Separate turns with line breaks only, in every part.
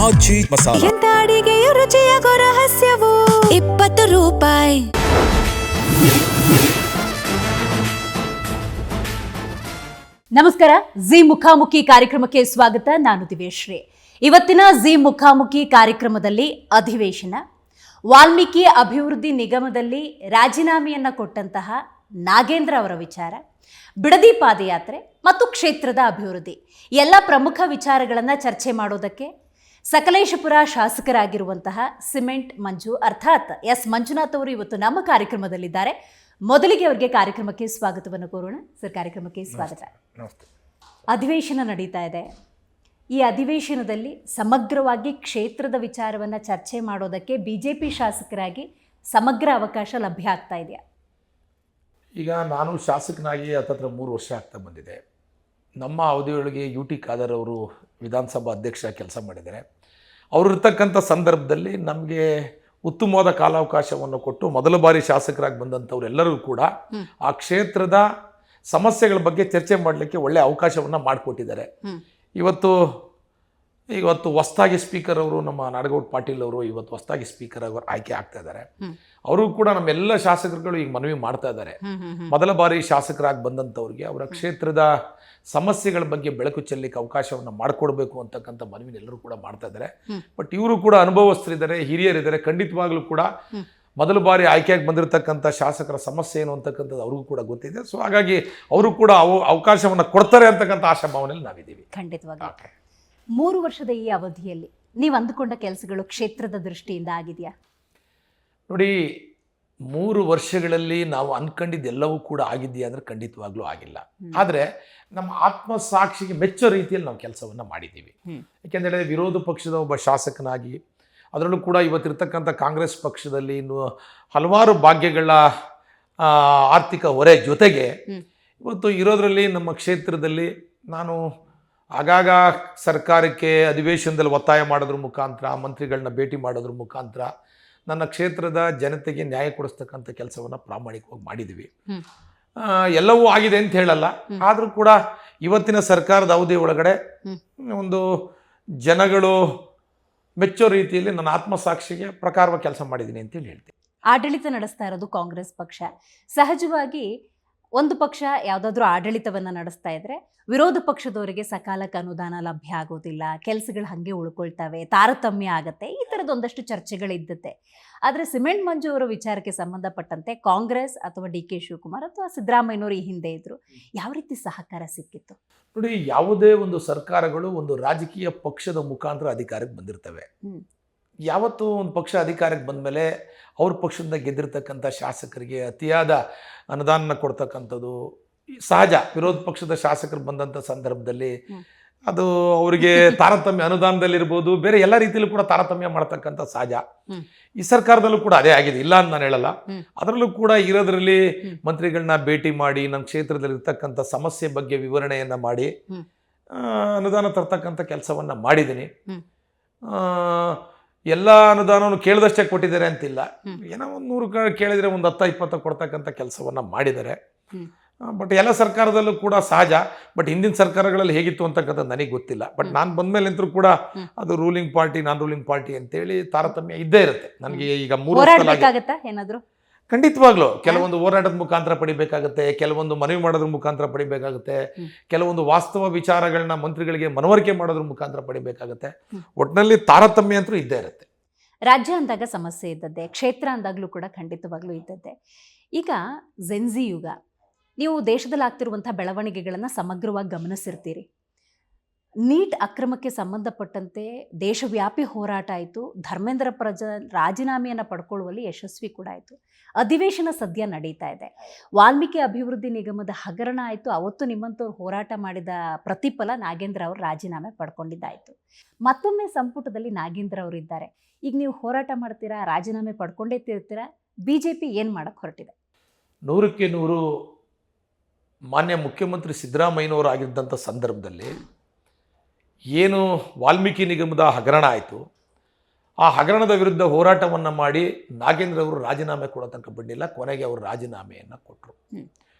ಆಚಿ ಮಸಾಲ.
ಎಂತ ಅಡಿಗೆಯ ರುಚಿಯಾಗೋ ರಹಸ್ಯವು 20 ರೂಪಾಯಿ.
ನಮಸ್ಕಾರ. ಜಿ ಮುಖಾಮುಖಿ ಕಾರ್ಯಕ್ರಮಕ್ಕೆ ಸ್ವಾಗತ. ನಾನು ದಿವ್ಯಶ್ರೀ. ಇವತ್ತಿನ ಜಿ ಮುಖಾಮುಖಿ ಕಾರ್ಯಕ್ರಮದಲ್ಲಿ ಅಧಿವೇಶನ, ವಾಲ್ಮೀಕಿ ಅಭಿವೃದ್ಧಿ ನಿಗಮದಲ್ಲಿ ರಾಜೀನಾಮೆಯನ್ನ ಕೊಟ್ಟಂತಹ ನಾಗೇಂದ್ರ ಅವರ ವಿಚಾರ, ಬಿಡದಿ ಪಾದಯಾತ್ರೆ ಮತ್ತು ಕ್ಷೇತ್ರದ ಅಭಿವೃದ್ಧಿ ಎಲ್ಲ ಪ್ರಮುಖ ವಿಚಾರಗಳನ್ನು ಚರ್ಚೆ ಮಾಡೋದಕ್ಕೆ ಸಕಲೇಶಪುರ ಶಾಸಕರಾಗಿರುವಂತಹ ಸಿಮೆಂಟ್ ಮಂಜು ಅರ್ಥಾತ್ ಎಸ್ ಮಂಜುನಾಥ್ ಅವರು ಇವತ್ತು ನಮ್ಮ ಕಾರ್ಯಕ್ರಮದಲ್ಲಿದ್ದಾರೆ. ಮೊದಲಿಗೆ ಅವರಿಗೆ ಕಾರ್ಯಕ್ರಮಕ್ಕೆ ಸ್ವಾಗತವನ್ನು ಕೋರೋಣ. ಸರ್, ಕಾರ್ಯಕ್ರಮಕ್ಕೆ ಸ್ವಾಗತ. ಅಧಿವೇಶನ ನಡೀತಾ ಇದೆ. ಈ ಅಧಿವೇಶನದಲ್ಲಿ ಸಮಗ್ರವಾಗಿ ಕ್ಷೇತ್ರದ ವಿಚಾರವನ್ನು ಚರ್ಚೆ ಮಾಡೋದಕ್ಕೆ ಬಿಜೆಪಿ ಶಾಸಕರಾಗಿ ಸಮಗ್ರ ಅವಕಾಶ ಲಭ್ಯ ಆಗ್ತಾ ಇದೆಯಾ?
ಈಗ ನಾನು ಶಾಸಕನಾಗಿ ಹತ್ತತ್ರ 3 ವರ್ಷ ಆಗ್ತಾ ಬಂದಿದೆ. ನಮ್ಮ ಅವಧಿಯೊಳಗೆ ಯು ಟಿ ಖಾದರ್ ಅವರು ವಿಧಾನಸಭಾ ಅಧ್ಯಕ್ಷ ಕೆಲಸ ಮಾಡಿದ್ದಾರೆ. ಅವರು ಇರ್ತಕ್ಕಂಥ ಸಂದರ್ಭದಲ್ಲಿ ನಮಗೆ ಉತ್ತಮವಾದ ಕಾಲಾವಕಾಶವನ್ನು ಕೊಟ್ಟು ಮೊದಲ ಬಾರಿ ಶಾಸಕರಾಗಿ ಬಂದಂಥವ್ರೆಲ್ಲರೂ ಕೂಡ ಆ ಕ್ಷೇತ್ರದ ಸಮಸ್ಯೆಗಳ ಬಗ್ಗೆ ಚರ್ಚೆ ಮಾಡಲಿಕ್ಕೆ ಒಳ್ಳೆ ಅವಕಾಶವನ್ನು ಮಾಡಿಕೊಟ್ಟಿದ್ದಾರೆ. ಇವತ್ತು ಹೊಸದಾಗಿ ಸ್ಪೀಕರ್ ಅವರು ನಮ್ಮ ನಾಡಗೌಡ ಪಾಟೀಲ್ ಅವರು ಇವತ್ತು ಹೊಸದಾಗಿ ಸ್ಪೀಕರ್ ಅವರು ಆಯ್ಕೆ ಆಗ್ತಾ ಇದ್ದಾರೆ. ಅವರು ಕೂಡ ನಮ್ಮೆಲ್ಲ ಶಾಸಕರುಗಳು ಈಗ ಮನವಿ ಮಾಡ್ತಾ ಇದ್ದಾರೆ. ಮೊದಲ ಬಾರಿ ಶಾಸಕರಾಗಿ ಬಂದಂಥವ್ರಿಗೆ ಅವರ ಕ್ಷೇತ್ರದ ಸಮಸ್ಯೆಗಳ ಬಗ್ಗೆ ಬೆಳಕು ಚೆಲ್ಲಲಿಕ್ಕೆ ಅವಕಾಶವನ್ನು ಮಾಡಿಕೊಡ್ಬೇಕು ಅಂತಕ್ಕಂಥ ಮನವಿನ ಎಲ್ಲರೂ ಕೂಡ ಮಾಡ್ತಾ ಇದ್ದಾರೆ. ಬಟ್ ಇವರು ಕೂಡ ಅನುಭವಸ್ಥರಿದ್ದಾರೆ, ಹಿರಿಯರಿದ್ದಾರೆ. ಖಂಡಿತವಾಗ್ಲೂ ಕೂಡ ಮೊದಲ ಬಾರಿ ಆಯ್ಕೆಯಾಗಿ ಬಂದಿರತಕ್ಕಂಥ ಶಾಸಕರ ಸಮಸ್ಯೆ ಏನು ಅಂತಕ್ಕಂಥದ್ದು ಅವ್ರಿಗೂ ಕೂಡ ಗೊತ್ತಿದೆ. ಸೊ ಹಾಗಾಗಿ ಅವರು ಕೂಡ ಅವಕಾಶವನ್ನು ಕೊಡ್ತಾರೆ ಅಂತಕ್ಕಂಥ ಆಶಾಭಾವನೆಯಲ್ಲಿ ನಾವಿದ್ದೀವಿ.
ಖಂಡಿತವಾಗಿ. 3 ವರ್ಷದ ಈ ಅವಧಿಯಲ್ಲಿ ನೀವು ಅಂದುಕೊಂಡ ಕೆಲಸಗಳು ಕ್ಷೇತ್ರದ ದೃಷ್ಟಿಯಿಂದ ಆಗಿದೆಯಾ?
ನೋಡಿ, 3 ವರ್ಷಗಳಲ್ಲಿ ನಾವು ಅನ್ಕೊಂಡಿದ್ದೆಲ್ಲವೂ ಕೂಡ ಆಗಿದೆಯಾ ಅಂದರೆ ಖಂಡಿತವಾಗ್ಲೂ ಆಗಿಲ್ಲ. ಆದರೆ ನಮ್ಮ ಆತ್ಮಸಾಕ್ಷಿಗೆ ಮೆಚ್ಚೋ ರೀತಿಯಲ್ಲಿ ನಾವು ಕೆಲಸವನ್ನು ಮಾಡಿದ್ದೀವಿ. ಯಾಕೆಂದರೆ ವಿರೋಧ ಪಕ್ಷದ ಒಬ್ಬ ಶಾಸಕನಾಗಿ, ಅದರಲ್ಲೂ ಕೂಡ ಇವತ್ತಿರ್ತಕ್ಕಂಥ ಕಾಂಗ್ರೆಸ್ ಪಕ್ಷದಲ್ಲಿ ಇನ್ನು ಹಲವಾರು ಭಾಗ್ಯಗಳ ಆರ್ಥಿಕ ಹೊರೆ ಜೊತೆಗೆ ಇವತ್ತು ಇರೋದರಲ್ಲಿ ನಮ್ಮ ಕ್ಷೇತ್ರದಲ್ಲಿ ನಾನು ಆಗಾಗ ಸರ್ಕಾರಕ್ಕೆ ಅಧಿವೇಶನದಲ್ಲಿ ಒತ್ತಾಯ ಮಾಡೋದ್ರ ಮುಖಾಂತರ, ಮಂತ್ರಿಗಳನ್ನ ಭೇಟಿ ಮಾಡೋದ್ರ ಮುಖಾಂತರ ನನ್ನ ಕ್ಷೇತ್ರದ ಜನತೆಗೆ ನ್ಯಾಯ ಕೊಡಿಸ್ತಕ್ಕಂಥ ಕೆಲಸವನ್ನು ಪ್ರಾಮಾಣಿಕವಾಗಿ ಮಾಡಿದ್ದೀವಿ. ಎಲ್ಲವೂ ಆಗಿದೆ ಅಂತ ಹೇಳಲ್ಲ, ಆದರೂ ಕೂಡ ಇವತ್ತಿನ ಸರ್ಕಾರದ ಅವಧಿ ಒಳಗಡೆ ಒಂದು ಜನಗಳು ಮೆಚ್ಚೋ ರೀತಿಯಲ್ಲಿ ನನ್ನ ಆತ್ಮಸಾಕ್ಷಿಗೆ ಪ್ರಕಾರವಾಗಿ ಕೆಲಸ ಮಾಡಿದ್ದೀನಿ ಅಂತೇಳಿ ಹೇಳ್ತೀನಿ.
ಆಡಳಿತ ನಡೆಸ್ತಾ ಇರೋದು ಕಾಂಗ್ರೆಸ್ ಪಕ್ಷ. ಸಹಜವಾಗಿ ಒಂದು ಪಕ್ಷ ಯಾವುದಾದ್ರೂ ಆಡಳಿತವನ್ನು ನಡೆಸ್ತಾ ಇದ್ರೆ ವಿರೋಧ ಪಕ್ಷದವರಿಗೆ ಸಕಾಲಕ್ಕೆ ಅನುದಾನ ಲಭ್ಯ ಆಗೋದಿಲ್ಲ, ಕೆಲಸಗಳು ಹಾಗೆ ಉಳ್ಕೊಳ್ತವೆ, ತಾರತಮ್ಯ ಆಗತ್ತೆ, ಈ ಥರದ ಒಂದಷ್ಟು ಚರ್ಚೆಗಳಿದ್ದತ್ತೆ. ಆದರೆ ಸಿಮೆಂಟ್ ಮಂಜು ಅವರ ವಿಚಾರಕ್ಕೆ ಸಂಬಂಧಪಟ್ಟಂತೆ ಕಾಂಗ್ರೆಸ್ ಅಥವಾ ಡಿ ಕೆ ಶಿವಕುಮಾರ್ ಅಥವಾ ಸಿದ್ದರಾಮಯ್ಯನವರು ಈ ಹಿಂದೆ ಇದ್ರು, ಯಾವ ರೀತಿ ಸಹಕಾರ ಸಿಕ್ಕಿತ್ತು?
ನೋಡಿ, ಯಾವುದೇ ಒಂದು ಸರ್ಕಾರಗಳು ಒಂದು ರಾಜಕೀಯ ಪಕ್ಷದ ಮುಖಾಂತರ ಅಧಿಕಾರಕ್ಕೆ ಬಂದಿರ್ತವೆ. ಯಾವತ್ತೂ ಒಂದು ಪಕ್ಷ ಅಧಿಕಾರಕ್ಕೆ ಬಂದ ಮೇಲೆ ಅವ್ರ ಪಕ್ಷದಿಂದ ಗೆದ್ದಿರ್ತಕ್ಕಂಥ ಶಾಸಕರಿಗೆ ಅತಿಯಾದ ಅನುದಾನ ಕೊಡ್ತಕ್ಕಂಥದ್ದು ಸಹಜ. ವಿರೋಧ ಪಕ್ಷದ ಶಾಸಕರು ಬಂದಂಥ ಸಂದರ್ಭದಲ್ಲಿ ಅದು ಅವರಿಗೆ ತಾರತಮ್ಯ, ಅನುದಾನದಲ್ಲಿರ್ಬೋದು, ಬೇರೆ ಎಲ್ಲ ರೀತಿಯಲ್ಲೂ ಕೂಡ ತಾರತಮ್ಯ ಮಾಡ್ತಕ್ಕಂಥ ಸಹಜ. ಈ ಸರ್ಕಾರದಲ್ಲೂ ಕೂಡ ಅದೇ ಆಗಿದೆ, ಇಲ್ಲ ಅಂತ ನಾನು ಹೇಳಲ್ಲ. ಅದರಲ್ಲೂ ಕೂಡ ಇರೋದ್ರಲ್ಲಿ ಮಂತ್ರಿಗಳನ್ನ ಭೇಟಿ ಮಾಡಿ ನಮ್ಮ ಕ್ಷೇತ್ರದಲ್ಲಿ ಇರ್ತಕ್ಕಂಥ ಸಮಸ್ಯೆ ಬಗ್ಗೆ ವಿವರಣೆಯನ್ನು ಮಾಡಿ ಅನುದಾನ ತರ್ತಕ್ಕಂಥ ಕೆಲಸವನ್ನು ಮಾಡಿದ್ದೀನಿ. ಎಲ್ಲ ಅನುದಾನವನ್ನು ಕೇಳಿದಷ್ಟೇ ಕೊಟ್ಟಿದ್ದಾರೆ ಅಂತಿಲ್ಲ, ಏನೋ ಒಂದು 100 ಕೇಳಿದರೆ ಒಂದು 10-20 ಕೊಡ್ತಕ್ಕಂಥ ಕೆಲಸವನ್ನು ಮಾಡಿದ್ದಾರೆ. ಬಟ್ ಎಲ್ಲ ಸರ್ಕಾರದಲ್ಲೂ ಕೂಡ ಸಹಜ. ಬಟ್ ಹಿಂದಿನ ಸರ್ಕಾರಗಳಲ್ಲಿ ಹೇಗಿತ್ತು ಅಂತಕ್ಕಂಥದ್ದು ನನಗೆ ಗೊತ್ತಿಲ್ಲ. ಬಟ್ ನಾನು ಬಂದಮೇಲೆ ಅಂತೂ ಕೂಡ ಅದು ರೂಲಿಂಗ್ ಪಾರ್ಟಿ, ನಾನ್ ರೂಲಿಂಗ್ ಪಾರ್ಟಿ ಅಂತೇಳಿ ತಾರತಮ್ಯ ಇದ್ದೇ ಇರುತ್ತೆ. ನನಗೆ ಈಗ 3 ವರ್ಷ
ಏನಾದರೂ
ಖಂಡಿತವಾಗ್ಲೂ ಕೆಲವೊಂದು ಹೋರಾಟದ ಮುಖಾಂತರ ಪಡಿಬೇಕಾಗುತ್ತೆ, ಕೆಲವೊಂದು ಮನವಿ ಮಾಡೋದ್ರ ಮುಖಾಂತರ ಪಡಿಬೇಕಾಗುತ್ತೆ, ಕೆಲವೊಂದು ವಾಸ್ತವ ವಿಚಾರಗಳನ್ನ ಮಂತ್ರಿಗಳಿಗೆ ಮನವರಿಕೆ ಮಾಡೋದ್ರ ಮುಖಾಂತರ ಪಡಿಬೇಕಾಗುತ್ತೆ. ಒಟ್ಟಿನಲ್ಲಿ ತಾರತಮ್ಯ ಅಂತೂ ಇದ್ದೇ ಇರುತ್ತೆ.
ರಾಜ್ಯ ಅಂದಾಗ ಸಮಸ್ಯೆ ಇದ್ದದ್ದೇ, ಕ್ಷೇತ್ರ ಅಂದಾಗಲೂ ಕೂಡ ಖಂಡಿತವಾಗ್ಲೂ ಇದ್ದದ್ದೇ. ಈಗ ಜೆನ್ಜಿ ಯುಗ, ನೀವು ದೇಶದಲ್ಲಿ ಆಗ್ತಿರುವಂಥ ಬೆಳವಣಿಗೆಗಳನ್ನು ಸಮಗ್ರವಾಗಿ ಗಮನಿಸಿರ್ತೀರಿ. ನೀಟ್ ಅಕ್ರಮಕ್ಕೆ ಸಂಬಂಧಪಟ್ಟಂತೆ ದೇಶವ್ಯಾಪಿ ಹೋರಾಟ ಆಯಿತು. ಧರ್ಮೇಂದ್ರ ರಾಜೀನಾಮೆಯನ್ನು ಪಡ್ಕೊಳ್ಳುವಲ್ಲಿ ಯಶಸ್ವಿ ಕೂಡ ಆಯಿತು. ಅಧಿವೇಶನ ಸದ್ಯ ನಡೀತಾ ಇದೆ. ವಾಲ್ಮೀಕಿ ಅಭಿವೃದ್ಧಿ ನಿಗಮದ ಹಗರಣ ಆಯಿತು. ಅವತ್ತು ನಿಮ್ಮಂಥವ್ರು ಹೋರಾಟ ಮಾಡಿದ ಪ್ರತಿಫಲ ನಾಗೇಂದ್ರ ಅವರು ರಾಜೀನಾಮೆ ಪಡ್ಕೊಂಡಿದ್ದಾಯಿತು. ಮತ್ತೊಮ್ಮೆ ಸಂಪುಟದಲ್ಲಿ ನಾಗೇಂದ್ರ ಅವರು ಇದ್ದಾರೆ. ಈಗ ನೀವು ಹೋರಾಟ ಮಾಡ್ತೀರಾ, ರಾಜೀನಾಮೆ ಪಡ್ಕೊಂಡೇ ತೀರ್ತೀರಾ? BJP ಏನು ಮಾಡೋಕ್ಕೆ ಹೊರಟಿದೆ?
100ಕ್ಕೆ 100 ಮಾನ್ಯ ಮುಖ್ಯಮಂತ್ರಿ ಸಿದ್ದರಾಮಯ್ಯನವರು ಆಗಿದ್ದಂಥ ಸಂದರ್ಭದಲ್ಲಿ ಏನು ವಾಲ್ಮೀಕಿ ನಿಗಮದ ಹಗರಣ ಆಯಿತು, ಆ ಹಗರಣದ ವಿರುದ್ಧ ಹೋರಾಟವನ್ನು ಮಾಡಿ ನಾಗೇಂದ್ರ ಅವರು ರಾಜೀನಾಮೆ ಕೊಡೋ ತನಕ ಬಿಡಲಿಲ್ಲ. ಕೊನೆಗೆ ಅವರು ರಾಜೀನಾಮೆಯನ್ನು ಕೊಟ್ಟರು.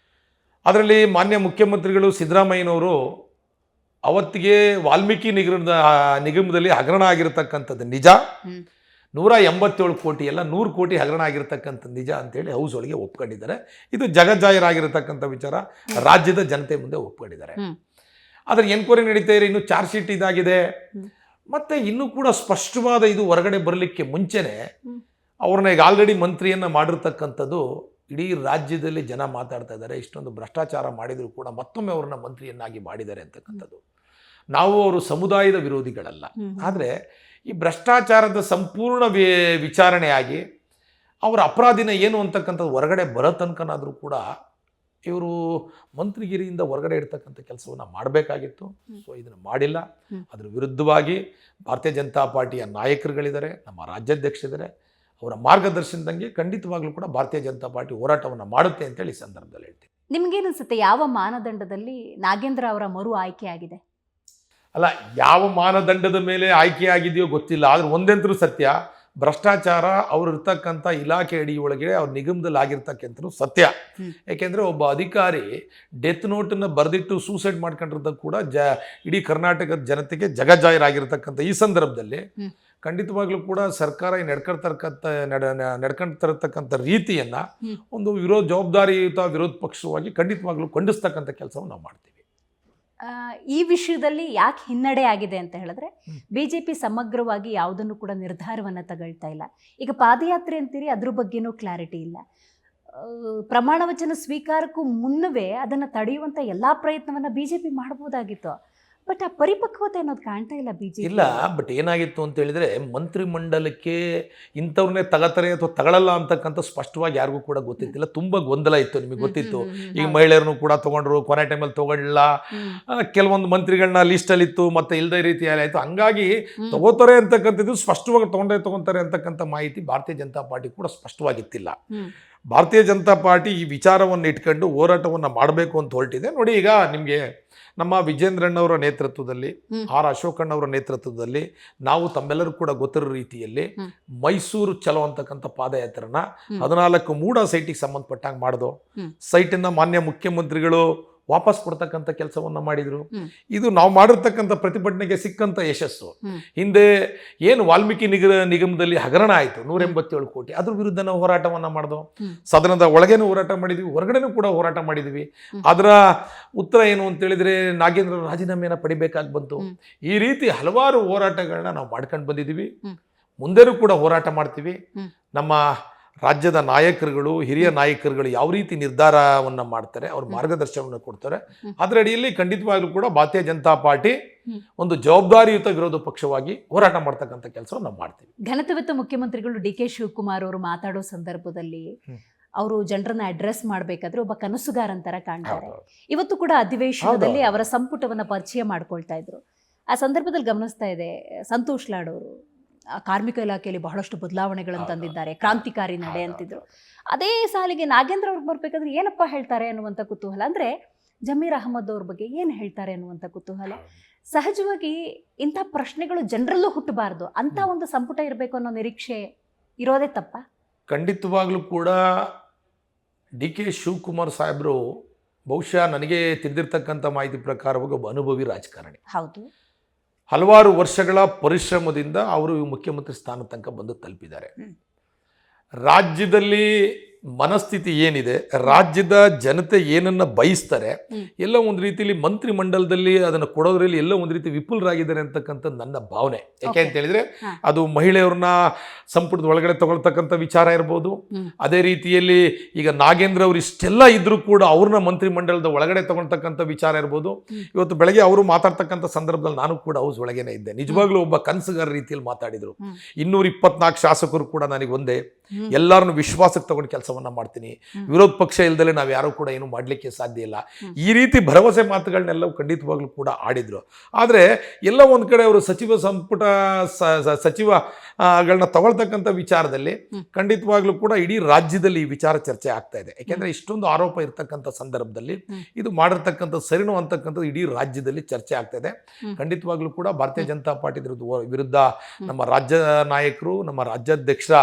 ಅದರಲ್ಲಿ ಮಾನ್ಯ ಮುಖ್ಯಮಂತ್ರಿಗಳು ಸಿದ್ದರಾಮಯ್ಯನವರು ಅವತ್ತಿಗೆ ವಾಲ್ಮೀಕಿ ನಿಗಮದಲ್ಲಿ ಹಗರಣ ಆಗಿರತಕ್ಕಂಥದ್ದು ನಿಜ. 187 ಕೋಟಿ ಎಲ್ಲ 100 ಕೋಟಿ ಹಗರಣ ಆಗಿರತಕ್ಕಂಥ ನಿಜ ಅಂತೇಳಿ ಹೌಸ್ ಒಳಗೆ ಒಪ್ಕೊಂಡಿದ್ದಾರೆ. ಇದು ಜಗಜ್ಜಾಹೀರಾಗಿರತಕ್ಕಂಥ ವಿಚಾರ, ರಾಜ್ಯದ ಜನತೆ ಮುಂದೆ ಒಪ್ಕೊಂಡಿದ್ದಾರೆ. ಆದರೆ ಎನ್ಕ್ವೈರಿ ನಡೀತಾ ಇದೆ, ಇನ್ನು ಚಾರ್ಜ್ ಶೀಟ್ ಇದಾಗಿದೆ. ಮತ್ತೆ ಇನ್ನೂ ಕೂಡ ಸ್ಪಷ್ಟವಾದ ಇದು ಹೊರಗಡೆ ಬರಲಿಕ್ಕೆ ಮುಂಚೆನೆ ಅವ್ರನ್ನ ಈಗ ಆಲ್ರೆಡಿ ಮಂತ್ರಿಯನ್ನ ಮಾಡಿರ್ತಕ್ಕಂಥದ್ದು ಇಡೀ ರಾಜ್ಯದಲ್ಲಿ ಜನ ಮಾತಾಡ್ತಾ ಇದ್ದಾರೆ. ಇಷ್ಟೊಂದು ಭ್ರಷ್ಟಾಚಾರ ಮಾಡಿದ್ರು ಕೂಡ ಮತ್ತೊಮ್ಮೆ ಅವ್ರನ್ನ ಮಂತ್ರಿಯನ್ನಾಗಿ ಮಾಡಿದ್ದಾರೆ ಅಂತಕ್ಕಂಥದ್ದು. ನಾವು ಅವರು ಸಮುದಾಯದ ವಿರೋಧಿಗಳಲ್ಲ, ಆದರೆ ಈ ಭ್ರಷ್ಟಾಚಾರದ ಸಂಪೂರ್ಣ ವಿಚಾರಣೆಯಾಗಿ ಅವರ ಅಪರಾಧಿನ ಏನು ಅಂತಕ್ಕಂಥದ್ದು ಹೊರಗಡೆ ಬರೋ ತನಕನಾದರೂ ಕೂಡ ಇವರು ಮಂತ್ರಿಗಿರಿಯಿಂದ ಹೊರಗಡೆ ಇಡ್ತಕ್ಕಂಥ ಕೆಲಸವನ್ನು ಮಾಡಬೇಕಾಗಿತ್ತು. ಸೊ ಇದನ್ನು ಮಾಡಿಲ್ಲ. ಅದರ ವಿರುದ್ಧವಾಗಿ ಭಾರತೀಯ ಜನತಾ ಪಾರ್ಟಿಯ ನಾಯಕರುಗಳಿದ್ದಾರೆ, ನಮ್ಮ ರಾಜ್ಯಾಧ್ಯಕ್ಷರಿದ್ದಾರೆ, ಅವರ ಮಾರ್ಗದರ್ಶನದಂಗೆ ಖಂಡಿತವಾಗ್ಲೂ ಕೂಡ ಭಾರತೀಯ ಜನತಾ ಪಾರ್ಟಿ ಹೋರಾಟವನ್ನು ಮಾಡುತ್ತೆ ಅಂತೇಳಿ ಈ ಸಂದರ್ಭದಲ್ಲಿ ಹೇಳ್ತೀನಿ.
ನಿಮ್ಗೇನಿಸುತ್ತೆ, ಯಾವ ಮಾನದಂಡದಲ್ಲಿ ನಾಗೇಂದ್ರ ಅವರ ಮರು ಆಯ್ಕೆ ಆಗಿದೆ?
ಅಲ್ಲ, ಯಾವ ಮಾನದಂಡದ ಮೇಲೆ ಆಯ್ಕೆಯಾಗಿದೆಯೋ ಗೊತ್ತಿಲ್ಲ, ಆದರೆ ಒಂದಂತರೂ ಸತ್ಯ, ಭ್ರಷ್ಟಾಚಾರ ಅವರು ಇರ್ತಕ್ಕಂಥ ಇಲಾಖೆ ಅಡಿಯೊಳಗೆ ಅವ್ರ ನಿಗಮದಲ್ಲಿ ಆಗಿರ್ತಕ್ಕಂಥದ್ದು ಸತ್ಯ. ಯಾಕೆಂದರೆ ಒಬ್ಬ ಅಧಿಕಾರಿ ಡೆತ್ ನೋಟನ್ನು ಬರೆದಿಟ್ಟು ಸೂಸೈಡ್ ಮಾಡ್ಕೊಂಡಿರೋದು ಕೂಡ ಇಡೀ ಕರ್ನಾಟಕದ ಜನತೆಗೆ ಜಗಜ್ಜಾಹೀರಾಗಿರ್ತಕ್ಕಂಥ ಈ ಸಂದರ್ಭದಲ್ಲಿ ಖಂಡಿತವಾಗ್ಲೂ ಕೂಡ ಸರ್ಕಾರ ನಡ್ಕೊಂತಿರತಕ್ಕಂಥ ರೀತಿಯನ್ನು ಒಂದು ಜವಾಬ್ದಾರಿಯುತ ವಿರೋಧ ಪಕ್ಷವಾಗಿ ಖಂಡಿತವಾಗ್ಲೂ ಖಂಡಿಸ್ತಕ್ಕಂಥ ಕೆಲಸವನ್ನು ನಾವು ಮಾಡ್ತೀವಿ.
ಈ ವಿಷಯದಲ್ಲಿ ಯಾಕೆ ಹಿನ್ನಡೆ ಆಗಿದೆ ಅಂತ ಹೇಳಿದ್ರೆ, ಬಿಜೆಪಿ ಸಮಗ್ರವಾಗಿ ಯಾವುದನ್ನು ಕೂಡ ನಿರ್ಧಾರವನ್ನು ತಗೊಳ್ತಾ ಇಲ್ಲ. ಈಗ ಪಾದಯಾತ್ರೆ ಅಂತೀರಿ, ಅದ್ರ ಬಗ್ಗೆನೂ ಕ್ಲಾರಿಟಿ ಇಲ್ಲ. ಪ್ರಮಾಣ ವಚನ ಸ್ವೀಕಾರಕ್ಕೂ ಮುನ್ನವೇ ಅದನ್ನು ತಡೆಯುವಂಥ ಎಲ್ಲ ಪ್ರಯತ್ನವನ್ನು ಬಿಜೆಪಿ ಮಾಡ್ಬೋದಾಗಿತ್ತು. ಬಟ್ ಆ ಪರಿಪಕ್ವತೆ ಅನ್ನೋದು ಕಾಣ್ತಾ ಇಲ್ಲ ಬಿಜೆಪಿ.
ಇಲ್ಲ, ಬಟ್ ಏನಾಗಿತ್ತು ಅಂತ ಹೇಳಿದ್ರೆ, ಮಂತ್ರಿಮಂಡಲಕ್ಕೆ ಇಂಥವ್ರನ್ನೇ ತಗತಾರೆ ಅಥವಾ ತಗೊಳ್ಳಲ್ಲ ಅಂತಕ್ಕಂಥ ಸ್ಪಷ್ಟವಾಗಿ ಯಾರಿಗೂ ಕೂಡ ಗೊತ್ತಿತ್ತಿಲ್ಲ. ತುಂಬ ಗೊಂದಲ ಇತ್ತು, ನಿಮಗೆ ಗೊತ್ತಿತ್ತು. ಈಗ ಮಹಿಳೆಯರನ್ನು ಕೂಡ ತೊಗೊಂಡ್ರು, ಕೊನೆ ಟೈಮಲ್ಲಿ ತೊಗೊಳ್ಳಿಲ್ಲ, ಕೆಲವೊಂದು ಮಂತ್ರಿಗಳನ್ನ ಲಿಸ್ಟಲ್ಲಿ ಇತ್ತು, ಮತ್ತೆ ಇಲ್ಲದೇ ರೀತಿಯಲ್ಲಿ ಆಯಿತು. ಹಂಗಾಗಿ ತಗೋತಾರೆ ಅಂತಕ್ಕಂಥದ್ದು ಸ್ಪಷ್ಟವಾಗಿ ತೊಗೊಂತಾರೆ ಅಂತಕ್ಕಂಥ ಮಾಹಿತಿ ಭಾರತೀಯ ಜನತಾ ಪಾರ್ಟಿ ಕೂಡ ಸ್ಪಷ್ಟವಾಗಿತ್ತಿಲ್ಲ. ಭಾರತೀಯ ಜನತಾ ಪಾರ್ಟಿ ಈ ವಿಚಾರವನ್ನು ಇಟ್ಕೊಂಡು ಹೋರಾಟವನ್ನು ಮಾಡಬೇಕು ಅಂತ ಹೊರಟಿದೆ. ನೋಡಿ, ಈಗ ನಿಮಗೆ ನಮ್ಮ ವಿಜೇಂದ್ರಣ್ಣವರ ನೇತೃತ್ವದಲ್ಲಿ, ಆರ್ ಅಶೋಕಣ್ಣವರ ನೇತೃತ್ವದಲ್ಲಿ ನಾವು ತಮ್ಮೆಲ್ಲರೂ ಕೂಡ ಗೊತ್ತಿರೋ ರೀತಿಯಲ್ಲಿ ಮೈಸೂರು ಚಲೋ ಅಂತಕ್ಕಂಥ ಪಾದಯಾತ್ರೆನ 14 ಮೂಡ ಸೈಟಿಗೆ ಸಂಬಂಧಪಟ್ಟಂಗೆ ಮಾಡಿದೋ. ಸೈಟನ್ನು ಮಾನ್ಯ ಮುಖ್ಯಮಂತ್ರಿಗಳು ವಾಪಸ್ ಕೊಡ್ತಕ್ಕಂಥ ಕೆಲಸವನ್ನು ಮಾಡಿದರು. ಇದು ನಾವು ಮಾಡಿರ್ತಕ್ಕಂಥ ಪ್ರತಿಭಟನೆಗೆ ಸಿಕ್ಕಂಥ ಯಶಸ್ಸು. ಹಿಂದೆ ಏನು ವಾಲ್ಮೀಕಿ ನಿಗಮದಲ್ಲಿ ಹಗರಣ ಆಯಿತು 187 ಕೋಟಿ, ಅದ್ರ ವಿರುದ್ಧ ನಾವು ಹೋರಾಟವನ್ನು ಮಾಡಿದೋ. ಸದನದ ಒಳಗೇನೂ ಹೋರಾಟ ಮಾಡಿದ್ವಿ, ಹೊರಗಡೆನೂ ಕೂಡ ಹೋರಾಟ ಮಾಡಿದ್ವಿ. ಅದರ ಉತ್ತರ ಏನು ಅಂತ ಹೇಳಿದ್ರೆ, ನಾಗೇಂದ್ರ ರಾಜೀನಾಮೆಯನ್ನು ಪಡಿಬೇಕಾಗಿ ಬಂತು. ಈ ರೀತಿ ಹಲವಾರು ಹೋರಾಟಗಳನ್ನ ನಾವು ಮಾಡ್ಕೊಂಡು ಬಂದಿದ್ದೀವಿ, ಮುಂದೆನೂ ಕೂಡ ಹೋರಾಟ ಮಾಡ್ತೀವಿ. ನಮ್ಮ ರಾಜ್ಯದ ನಾಯಕರುಗಳು, ಹಿರಿಯ ನಾಯಕರುಗಳು ಯಾವ ರೀತಿ ನಿರ್ಧಾರವನ್ನು ಮಾಡ್ತಾರೆ, ಅವ್ರ ಮಾರ್ಗದರ್ಶನವನ್ನು ಕೊಡ್ತಾರೆ, ಅದರ ಅಡಿಯಲ್ಲಿ ಖಂಡಿತವಾಗ್ಲೂ ಕೂಡ ಭಾರತೀಯ ಜನತಾ ಪಾರ್ಟಿ ಒಂದು ಜವಾಬ್ದಾರಿಯುತ ವಿರೋಧ ಪಕ್ಷವಾಗಿ ಹೋರಾಟ ಮಾಡ್ತಕ್ಕಂಥ ಕೆಲಸವನ್ನು ನಾವು ಮಾಡ್ತೀವಿ.
ಘನತೆವೆತ್ತ ಮುಖ್ಯಮಂತ್ರಿಗಳು ಡಿ ಕೆ ಶಿವಕುಮಾರ್ ಅವರು ಮಾತಾಡೋ ಸಂದರ್ಭದಲ್ಲಿ ಅವರು ಜನರನ್ನ ಅಡ್ರೆಸ್ ಮಾಡಬೇಕಾದ್ರೆ ಒಬ್ಬ ಕನಸುಗಾರಂತರ ಕಾಣ್ತಾರೆ. ಇವತ್ತು ಕೂಡ ಅಧಿವೇಶನದಲ್ಲಿ ಅವರ ಸಂಪುಟವನ್ನ ಪರಿಚಯ ಮಾಡ್ಕೊಳ್ತಾ ಇದ್ರು. ಆ ಸಂದರ್ಭದಲ್ಲಿ ಗಮನಿಸ್ತಾ ಇದೆ, ಸಂತೋಷ್ ಲಾಡ್ ಅವರು ಕಾರ್ಮಿಕ ಇಲಾಖೆಯಲ್ಲಿ ಬಹಳಷ್ಟು ಬದಲಾವಣೆಗಳನ್ನು ತಂದಿದ್ದಾರೆ, ಕ್ರಾಂತಿಕಾರಿ ನಡೆ ಅಂತಿದ್ರು. ಅದೇ ಸಾಲಿಗೆ ನಾಗೇಂದ್ರ ಅವ್ರಿಗೆ ಬರ್ಬೇಕಾದ್ರೆ ಏನಪ್ಪ ಹೇಳ್ತಾರೆ ಅನ್ನುವಂಥ ಕುತೂಹಲ. ಅಂದರೆ ಜಮೀರ್ ಅಹಮದ್ ಅವ್ರ ಬಗ್ಗೆ ಏನು ಹೇಳ್ತಾರೆ ಅನ್ನುವಂಥ ಕುತೂಹಲ. ಸಹಜವಾಗಿ ಇಂಥ ಪ್ರಶ್ನೆಗಳು ಜನರಲ್ಲೂ ಹುಟ್ಟಬಾರ್ದು, ಅಂಥ ಒಂದು ಸಂಪುಟ ಇರಬೇಕು ಅನ್ನೋ ನಿರೀಕ್ಷೆ ಇರೋದೇ ತಪ್ಪ?
ಖಂಡಿತವಾಗ್ಲೂ ಕೂಡ ಡಿ ಕೆ ಶಿವಕುಮಾರ್ ಸಾಹೇಬರು ಬಹುಶಃ ನನಗೆ ತಿಳಿದಿರ್ತಕ್ಕಂಥ ಮಾಹಿತಿ ಪ್ರಕಾರವಾಗಿ ಒಬ್ಬ ಅನುಭವಿ ರಾಜಕಾರಣಿ.
ಹೌದು,
ಹಲವಾರು ವರ್ಷಗಳ ಪರಿಶ್ರಮದಿಂದ ಅವರು ಮುಖ್ಯಮಂತ್ರಿ ಸ್ಥಾನ ತನಕ ಬಂದು ತಲುಪಿದ್ದಾರೆ. ರಾಜ್ಯದಲ್ಲಿ ಮನಸ್ಥಿತಿ ಏನಿದೆ, ರಾಜ್ಯದ ಜನತೆ ಏನನ್ನ ಬಯಸ್ತಾರೆ, ಎಲ್ಲ ಒಂದು ರೀತಿಯಲ್ಲಿ ಮಂತ್ರಿ ಮಂಡಲದಲ್ಲಿ ಅದನ್ನು ಕೊಡೋದ್ರಲ್ಲಿ ಎಲ್ಲ ಒಂದು ರೀತಿ ವಿಫುಲರಾಗಿದ್ದಾರೆ ಅಂತಕ್ಕಂಥ ನನ್ನ ಭಾವನೆ. ಯಾಕೆ ಅಂತ ಹೇಳಿದ್ರೆ, ಅದು ಮಹಿಳೆಯವ್ರನ್ನ ಸಂಪುಟದ ಒಳಗಡೆ ತಗೊಳ್ತಕ್ಕಂಥ ವಿಚಾರ ಇರ್ಬೋದು. ಅದೇ ರೀತಿಯಲ್ಲಿ ಈಗ ನಾಗೇಂದ್ರ ಅವರು ಇಷ್ಟೆಲ್ಲ ಇದ್ರೂ ಕೂಡ ಅವ್ರನ್ನ ಮಂತ್ರಿ ಮಂಡಲದ ಒಳಗಡೆ ತಗೊಳ್ತಕ್ಕಂಥ ವಿಚಾರ ಇರ್ಬೋದು. ಇವತ್ತು ಬೆಳಗ್ಗೆ ಅವರು ಮಾತಾಡ್ತಕ್ಕಂಥ ಸಂದರ್ಭದಲ್ಲಿ ನಾನು ಕೂಡ ಹೌಸ್ ಒಳಗೇನೆ ಇದ್ದೆ. ನಿಜವಾಗ್ಲೂ ಒಬ್ಬ ಕನಸುಗಾರ ರೀತಿಯಲ್ಲಿ ಮಾತಾಡಿದ್ರು. 224 ಶಾಸಕರು ಕೂಡ ನನಗೆ ಒಂದೇ, ಎಲ್ಲರನ್ನು ವಿಶ್ವಾಸಕ್ಕೆ ತಗೊಂಡು ಕೆಲಸವನ್ನ ಮಾಡ್ತೀನಿ, ವಿರೋಧ ಪಕ್ಷ ಇಲ್ದಲೆ ನಾವು ಯಾರು ಕೂಡ ಏನು ಮಾಡ್ಲಿಕ್ಕೆ ಸಾಧ್ಯ ಇಲ್ಲ, ಈ ರೀತಿ ಭರವಸೆ ಮಾತುಗಳನ್ನೆಲ್ಲವೂ ಖಂಡಿತವಾಗ್ಲೂ ಕೂಡ ಆಡಿದ್ರು. ಆದರೆ ಎಲ್ಲ ಒಂದ್ ಕಡೆ ಅವರು ಸಚಿವ ಸಂಪುಟ ಸಚಿವಗಳನ್ನ ತಗೊಳ್ತಕ್ಕಂಥ ವಿಚಾರದಲ್ಲಿ ಖಂಡಿತವಾಗ್ಲೂ ಕೂಡ ಇಡೀ ರಾಜ್ಯದಲ್ಲಿ ಈ ವಿಚಾರ ಚರ್ಚೆ ಆಗ್ತಾ ಇದೆ. ಯಾಕೆಂದ್ರೆ ಇಷ್ಟೊಂದು ಆರೋಪ ಇರ್ತಕ್ಕಂಥ ಸಂದರ್ಭದಲ್ಲಿ ಇದು ಮಾಡಿರ್ತಕ್ಕಂಥ ಸರಿನೋ ಅಂತಕ್ಕಂಥದ್ದು ಇಡೀ ರಾಜ್ಯದಲ್ಲಿ ಚರ್ಚೆ ಆಗ್ತಾ ಇದೆ. ಖಂಡಿತವಾಗ್ಲೂ ಕೂಡ ಭಾರತೀಯ ಜನತಾ ಪಾರ್ಟಿ ವಿರುದ್ಧ ನಮ್ಮ ರಾಜ್ಯ ನಾಯಕರು, ನಮ್ಮ ರಾಜ್ಯಾಧ್ಯಕ್ಷರ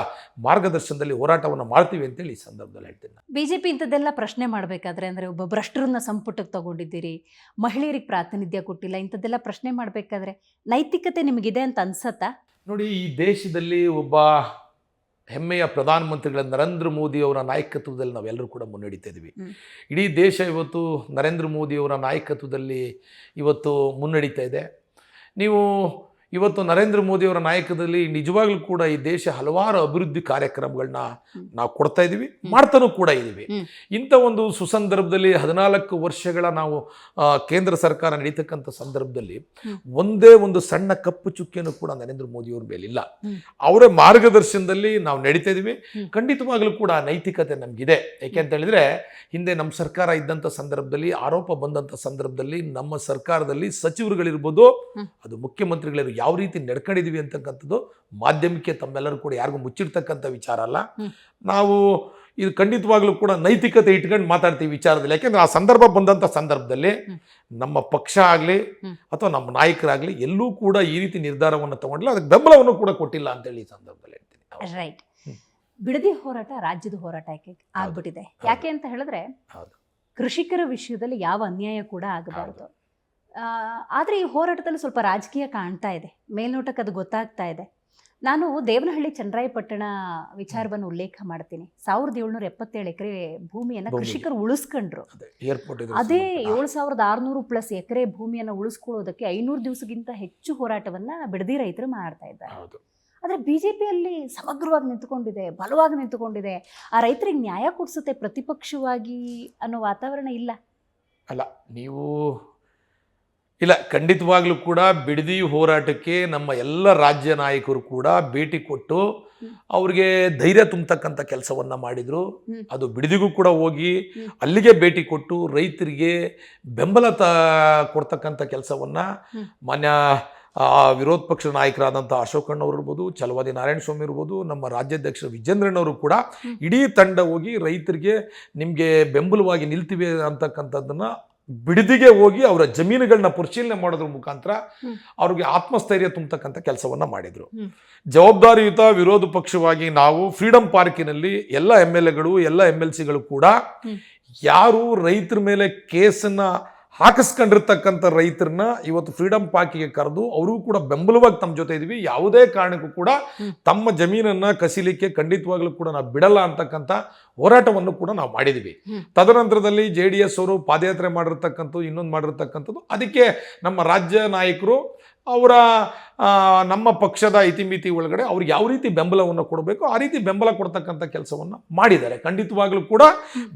ಮಾರ್ಗದರ್ಶನದಲ್ಲಿ ಹೋರಾಟವನ್ನು ಮಾಡ್ತೀವಿ ಅಂತೇಳಿ ಸಂದರ್ಭದಲ್ಲಿ ಹೇಳ್ತೀನಿ ನಾನು.
ಬಿಜೆಪಿ ಇಂಥದ್ದೆಲ್ಲ ಪ್ರಶ್ನೆ ಮಾಡಬೇಕಾದ್ರೆ ಅಂದರೆ ಒಬ್ಬ ಭ್ರಷ್ಟರನ್ನ ಸಂಪುಟಕ್ಕೆ ತಗೊಂಡಿದ್ದೀರಿ, ಮಹಿಳೆಯರಿಗೆ ಪ್ರಾತಿನಿಧ್ಯ ಕೊಟ್ಟಿಲ್ಲ, ಇಂಥದ್ದೆಲ್ಲ ಪ್ರಶ್ನೆ ಮಾಡಬೇಕಾದ್ರೆ ನೈತಿಕತೆ ನಿಮಗಿದೆ ಅಂತ ಅನ್ಸತ್ತಾ?
ನೋಡಿ, ಈ ದೇಶದಲ್ಲಿ ಒಬ್ಬ ಹೆಮ್ಮೆಯ ಪ್ರಧಾನಮಂತ್ರಿಗಳ ನರೇಂದ್ರ ಮೋದಿ ಅವರ ನಾಯಕತ್ವದಲ್ಲಿ ನಾವೆಲ್ಲರೂ ಕೂಡ ಮುನ್ನಡೀತಾ ಇದ್ದೀವಿ. ಇಡೀ ದೇಶ ಇವತ್ತು ನರೇಂದ್ರ ಮೋದಿ ಅವರ ನಾಯಕತ್ವದಲ್ಲಿ ಇವತ್ತು ಮುನ್ನಡೀತಾ ಇದೆ. ನೀವು ಇವತ್ತು ನರೇಂದ್ರ ಮೋದಿ ಅವರ ನಾಯಕತ್ವದಲ್ಲಿ ನಿಜವಾಗ್ಲೂ ಕೂಡ ಈ ದೇಶ ಹಲವಾರು ಅಭಿವೃದ್ಧಿ ಕಾರ್ಯಕ್ರಮಗಳನ್ನ ನಾವು ಕೊಡ್ತಾ ಇದ್ದೀವಿ, ಮಾಡ್ತಾನೂ ಕೂಡ ಇದ್ದೀವಿ. ಇಂಥ ಒಂದು ಸುಸಂದರ್ಭದಲ್ಲಿ 14 ವರ್ಷಗಳ ನಾವು ಕೇಂದ್ರ ಸರ್ಕಾರ ನಡೀತಕ್ಕಂಥ ಸಂದರ್ಭದಲ್ಲಿ ಒಂದೇ ಒಂದು ಸಣ್ಣ ಕಪ್ಪು ಚುಕ್ಕಿಯನ್ನು ಕೂಡ ನರೇಂದ್ರ ಮೋದಿ ಅವ್ರ ಮೇಲಿಲ್ಲ. ಅವರ ಮಾರ್ಗದರ್ಶನದಲ್ಲಿ ನಾವು ನಡೀತಾ ಇದ್ದೀವಿ. ಖಂಡಿತವಾಗ್ಲೂ ಕೂಡ ನೈತಿಕತೆ ನಮಗಿದೆ. ಯಾಕೆ ಅಂತ ಹೇಳಿದ್ರೆ, ಹಿಂದೆ ನಮ್ಮ ಸರ್ಕಾರ ಇದ್ದಂಥ ಸಂದರ್ಭದಲ್ಲಿ ಆರೋಪ ಬಂದಂಥ ಸಂದರ್ಭದಲ್ಲಿ ನಮ್ಮ ಸರ್ಕಾರದಲ್ಲಿ ಸಚಿವರುಗಳಿರ್ಬೋದು, ಅದು ಮುಖ್ಯಮಂತ್ರಿಗಳಿರ್ಬೋದು, ಯಾವ ರೀತಿ ನಡ್ಕೊಂಡಿದೀವಿ ಅಂತಕ್ಕಂಥದ್ದು ಮಾಧ್ಯಮಕ್ಕೆ ತಮ್ಮೆಲ್ಲರೂ ಕೂಡ ಯಾರಿಗೂ ಮುಚ್ಚಿರ್ತಕ್ಕಂಥ ವಿಚಾರ ಅಲ್ಲ. ನಾವು ಇದು ಖಂಡಿತವಾಗ್ಲೂ ಕೂಡ ನೈತಿಕತೆ ಇಟ್ಕೊಂಡು ಮಾತಾಡ್ತೀವಿ ವಿಚಾರದಲ್ಲಿ. ಯಾಕೆಂದ್ರೆ ಆ ಸಂದರ್ಭ ಬಂದಂಥ ಸಂದರ್ಭದಲ್ಲಿ ನಮ್ಮ ಪಕ್ಷ ಆಗಲಿ ಅಥವಾ ನಮ್ಮ ನಾಯಕರಾಗಲಿ ಎಲ್ಲೂ ಕೂಡ ಈ ರೀತಿ ನಿರ್ಧಾರವನ್ನು ತಗೊಂಡಿಲ್ಲ, ಅದಕ್ಕೆ ಬೆಂಬಲವನ್ನು ಕೂಡ ಕೊಟ್ಟಿಲ್ಲ ಅಂತೇಳಿ ಈ ಸಂದರ್ಭದಲ್ಲಿ ಹೇಳ್ತೀನಿ.
ರೈಟ್. ಬಿಡದಿ ಹೋರಾಟ ರಾಜ್ಯದ ಹೋರಾಟ ಆಗ್ಬಿಟ್ಟಿದೆ. ಯಾಕೆ ಅಂತ ಹೇಳಿದ್ರೆ, ಕೃಷಿಕರ ವಿಷಯದಲ್ಲಿ ಯಾವ ಅನ್ಯಾಯ ಕೂಡ ಆಗಬಾರದು. ಆದರೆ ಈ ಹೋರಾಟದಲ್ಲಿ ಸ್ವಲ್ಪ ರಾಜಕೀಯ ಕಾಣ್ತಾ ಇದೆ, ಮೇಲ್ನೋಟಕ್ಕೆ ಅದು ಗೊತ್ತಾಗ್ತಾ ಇದೆ. ನಾನು ದೇವನಹಳ್ಳಿ ಚನ್ನರಾಯಪಟ್ಟಣ ವಿಚಾರವನ್ನು ಉಲ್ಲೇಖ ಮಾಡ್ತೀನಿ. 1777 ಎಕರೆ ಭೂಮಿಯನ್ನು ಕೃಷಿಕರು ಉಳಿಸ್ಕೊಂಡ್ರು. ಅದೇ 7600+ ಎಕರೆ ಭೂಮಿಯನ್ನು ಉಳಿಸ್ಕೊಳ್ಳೋದಕ್ಕೆ 500 ದಿವಸಕ್ಕಿಂತ ಹೆಚ್ಚು ಹೋರಾಟವನ್ನ ಬಿಡದಿ ರೈತರು ಮಾಡ್ತಾ ಇದ್ದಾರೆ. ಆದರೆ ಬಿಜೆಪಿಯಲ್ಲಿ ಸಮಗ್ರವಾಗಿ ನಿಂತುಕೊಂಡಿದೆ, ಬಲವಾಗಿ ನಿಂತುಕೊಂಡಿದೆ. ಆ ರೈತರಿಗೆ ನ್ಯಾಯ ಕೊಡಿಸುತ್ತೆ ಪ್ರತಿಪಕ್ಷವಾಗಿ ಅನ್ನೋ ವಾತಾವರಣ ಇಲ್ಲ.
ಅಲ್ಲ, ನೀವು ಇಲ್ಲ, ಖಂಡಿತವಾಗ್ಲೂ ಕೂಡ ಬಿಡದಿ ಹೋರಾಟಕ್ಕೆ ನಮ್ಮ ಎಲ್ಲ ರಾಜ್ಯ ನಾಯಕರು ಕೂಡ ಭೇಟಿ ಕೊಟ್ಟು ಅವ್ರಿಗೆ ಧೈರ್ಯ ತುಂಬತಕ್ಕಂಥ ಕೆಲಸವನ್ನ ಮಾಡಿದ್ರು. ಅದು ಬಿಡದಿಗೂ ಕೂಡ ಹೋಗಿ ಅಲ್ಲಿಗೆ ಭೇಟಿ ಕೊಟ್ಟು ರೈತರಿಗೆ ಬೆಂಬಲ ಕೊಡ್ತಕ್ಕಂಥ ಕೆಲಸವನ್ನ ಮಾನ್ಯ ವಿರೋಧ ಪಕ್ಷ ನಾಯಕರಾದಂಥ ಅಶೋಕಣ್ಣವ್ರು ಇರ್ಬೋದು, ಛಲವಾದಿ ನಾರಾಯಣಸ್ವಾಮಿ ಇರ್ಬೋದು, ನಮ್ಮ ರಾಜ್ಯಾಧ್ಯಕ್ಷ ವಿಜೇಂದ್ರಣ್ಣವರು ಕೂಡ ಇಡೀ ತಂಡ ಹೋಗಿ ರೈತರಿಗೆ ನಿಮಗೆ ಬೆಂಬಲವಾಗಿ ನಿಲ್ತೀವಿ ಅಂತಕ್ಕಂಥದ್ದನ್ನ ಬಿಡದಿಗೆ ಹೋಗಿ ಅವರ ಜಮೀನುಗಳನ್ನ ಪರಿಶೀಲನೆ ಮಾಡೋದ್ರ ಮುಖಾಂತರ ಅವ್ರಿಗೆ ಆತ್ಮಸ್ಥೈರ್ಯ ತುಂಬತಕ್ಕಂಥ ಕೆಲಸವನ್ನ ಮಾಡಿದ್ರು. ಜವಾಬ್ದಾರಿಯುತ ವಿರೋಧ ಪಕ್ಷವಾಗಿ ನಾವು ಫ್ರೀಡಂ ಪಾರ್ಕಿನಲ್ಲಿ ಎಲ್ಲ MLAಗಳು ಎಲ್ಲ MLCಗಳು ಕೂಡ ಯಾರು ರೈತರ ಮೇಲೆ ಕೇಸನ್ನ ಹಾಕಿಸ್ಕೊಂಡಿರ್ತಕ್ಕಂಥ ರೈತರನ್ನ ಇವತ್ತು ಫ್ರೀಡಂ ಪಾರ್ಕಿಗೆ ಕರೆದು ಅವರು ಕೂಡ ಬೆಂಬಲವಾಗಿ ತಮ್ಮ ಜೊತೆ ಇದೀವಿ, ಯಾವುದೇ ಕಾರಣಕ್ಕೂ ಕೂಡ ತಮ್ಮ ಜಮೀನನ್ನ ಕಸಿಲಿಕ್ಕೆ ಖಂಡಿತವಾಗ್ಲೂ ಕೂಡ ನಾವು ಬಿಡಲ್ಲ ಅಂತಕ್ಕಂಥ ಹೋರಾಟವನ್ನು ಕೂಡ ನಾವು ಮಾಡಿದ್ವಿ. ತದನಂತರದಲ್ಲಿ JDS ಅವರು ಪಾದಯಾತ್ರೆ ಮಾಡಿರ್ತಕ್ಕಂಥದ್ದು, ಇನ್ನೊಂದು ಮಾಡಿರ್ತಕ್ಕಂಥದ್ದು, ಅದಕ್ಕೆ ನಮ್ಮ ರಾಜ್ಯ ನಾಯಕರು ಅವರ ನಮ್ಮ ಪಕ್ಷದ ಇತಿಮಿತಿ ಒಳಗಡೆ ಅವ್ರಿಗೆ ಯಾವ ರೀತಿ ಬೆಂಬಲವನ್ನು ಕೊಡಬೇಕು ಆ ರೀತಿ ಬೆಂಬಲ ಕೊಡ್ತಕ್ಕಂಥ ಕೆಲಸವನ್ನು ಮಾಡಿದ್ದಾರೆ. ಖಂಡಿತವಾಗ್ಲೂ ಕೂಡ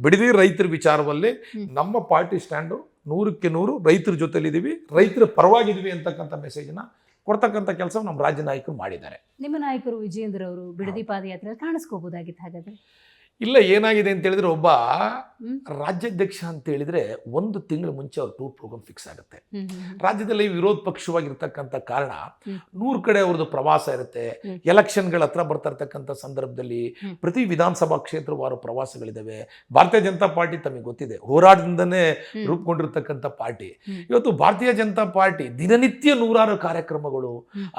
ಬಿಡದಿ ರೈತರ ವಿಚಾರದಲ್ಲಿ ನಮ್ಮ ಪಾರ್ಟಿ ಸ್ಟ್ಯಾಂಡು 100ಕ್ಕೆ 100 ರೈತರ ಜೊತೆಲಿದ್ದೀವಿ, ರೈತರ ಪರವಾಗಿದ್ದೀವಿ ಅಂತಕ್ಕಂಥ ಮೆಸೇಜನ್ನ ಕೊಡ್ತಕ್ಕಂಥ ಕೆಲಸ ನಮ್ಮ ರಾಜ್ಯ ನಾಯಕರು ಮಾಡಿದ್ದಾರೆ.
ನಿಮ್ಮ ನಾಯಕರು ವಿಜೇಂದ್ರ ಅವರು ಬಿಡದಿ ಪಾದಯಾತ್ರೆ ಕಾಣಿಸ್ಕೋಬಹುದಾಗಿತ್ತು. ಹಾಗಾದ್ರೆ
ಇಲ್ಲ, ಏನಾಗಿದೆ ಅಂತ ಹೇಳಿದ್ರೆ, ಒಬ್ಬ ರಾಜ್ಯಾಧ್ಯಕ್ಷ ಅಂತ ಹೇಳಿದ್ರೆ 1 ತಿಂಗಳ ಮುಂಚೆ ಅವ್ರ ಟೂರ್ ಪ್ರೋಗ್ರಾಮ್ ಫಿಕ್ಸ್ ಆಗುತ್ತೆ. ರಾಜ್ಯದಲ್ಲಿ ವಿರೋಧ ಪಕ್ಷವಾಗಿರ್ತಕ್ಕಂಥ ಕಾರಣ 100 ಕಡೆ ಅವ್ರದ್ದು ಪ್ರವಾಸ ಇರುತ್ತೆ. ಎಲೆಕ್ಷನ್ಗಳ ಹತ್ರ ಬರ್ತಾ ಇರ್ತಕ್ಕಂಥ ಸಂದರ್ಭದಲ್ಲಿ ಪ್ರತಿ ವಿಧಾನಸಭಾ ಕ್ಷೇತ್ರವಾರು ಪ್ರವಾಸಗಳಿದ್ದಾವೆ. ಭಾರತೀಯ ಜನತಾ ಪಾರ್ಟಿ ತಮಗೆ ಗೊತ್ತಿದೆ, ಹೋರಾಟದಿಂದನೇ ರೂಪುಗೊಂಡಿರ್ತಕ್ಕಂಥ ಪಾರ್ಟಿ. ಇವತ್ತು ಭಾರತೀಯ ಜನತಾ ಪಾರ್ಟಿ ದಿನನಿತ್ಯ 100 ಕಾರ್ಯಕ್ರಮಗಳು,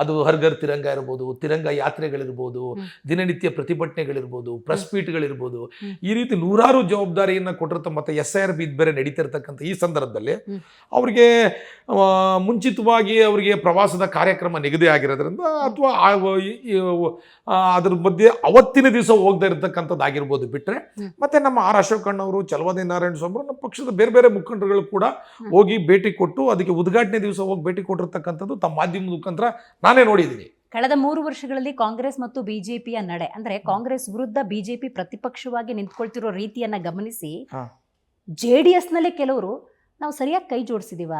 ಅದು ಹರ್ಘರ್ ತಿರಂಗ ಇರ್ಬೋದು, ತಿರಂಗ ಯಾತ್ರೆಗಳಿರ್ಬೋದು, ದಿನನಿತ್ಯ ಪ್ರತಿಭಟನೆಗಳಿರ್ಬೋದು, ಪ್ರೆಸ್ ಮೀಟ್ಗಳಿರ್ಬೋದು, ಈ ರೀತಿ 100 ಜವಾಬ್ದಾರಿಯನ್ನ ಕೊಟ್ಟಿರ್ತ. ಮತ್ತೆ SIRB ಬೇರೆ ನಡೀತಿರ್ತಕ್ಕಂಥ ಈ ಸಂದರ್ಭದಲ್ಲಿ ಅವ್ರಿಗೆ ಮುಂಚಿತವಾಗಿ ಅವರಿಗೆ ಪ್ರವಾಸದ ಕಾರ್ಯಕ್ರಮ ನಿಗದಿ ಆಗಿರೋದ್ರಿಂದ ಅಥವಾ ಅದ್ರ ಮಧ್ಯೆ ಅವತ್ತಿನ ದಿವಸ ಹೋಗದೆ ಇರತಕ್ಕಂಥದ್ದು ಆಗಿರ್ಬೋದು ಬಿಟ್ರೆ, ಮತ್ತೆ ನಮ್ಮ ಅಶೋಕಣ್ಣವರು, ಛಲವಾದಿ ನಾರಾಯಣಸ್ವಾಮಿ, ನಮ್ಮ ಪಕ್ಷದ ಬೇರೆ ಬೇರೆ ಮುಖಂಡರುಗಳು ಕೂಡ ಹೋಗಿ ಭೇಟಿ ಕೊಟ್ಟು ಅದಕ್ಕೆ ಉದ್ಘಾಟನೆ ದಿವಸ ಹೋಗಿ ಭೇಟಿ ಕೊಟ್ಟಿರ್ತಕ್ಕಂಥದ್ದು ತಮ್ಮ ಮಾಧ್ಯಮದ ಮುಖಾಂತರ ನಾನೇ ನೋಡಿದ್ದೀನಿ.
ಕಳೆದ 3 ವರ್ಷಗಳಲ್ಲಿ ಕಾಂಗ್ರೆಸ್ ಮತ್ತು ಬಿಜೆಪಿಯ ನಡೆ, ಅಂದ್ರೆ ಕಾಂಗ್ರೆಸ್ ವಿರುದ್ಧ ಬಿಜೆಪಿ ಪ್ರತಿಪಕ್ಷವಾಗಿ ನಿಂತ್ಕೊಳ್ತಿರೋ ರೀತಿಯನ್ನ ಗಮನಿಸಿ JDS ನಲ್ಲಿ ಕೆಲವರು ನಾವು ಸರಿಯಾಗಿ ಕೈ ಜೋಡಿಸಿದೀವ,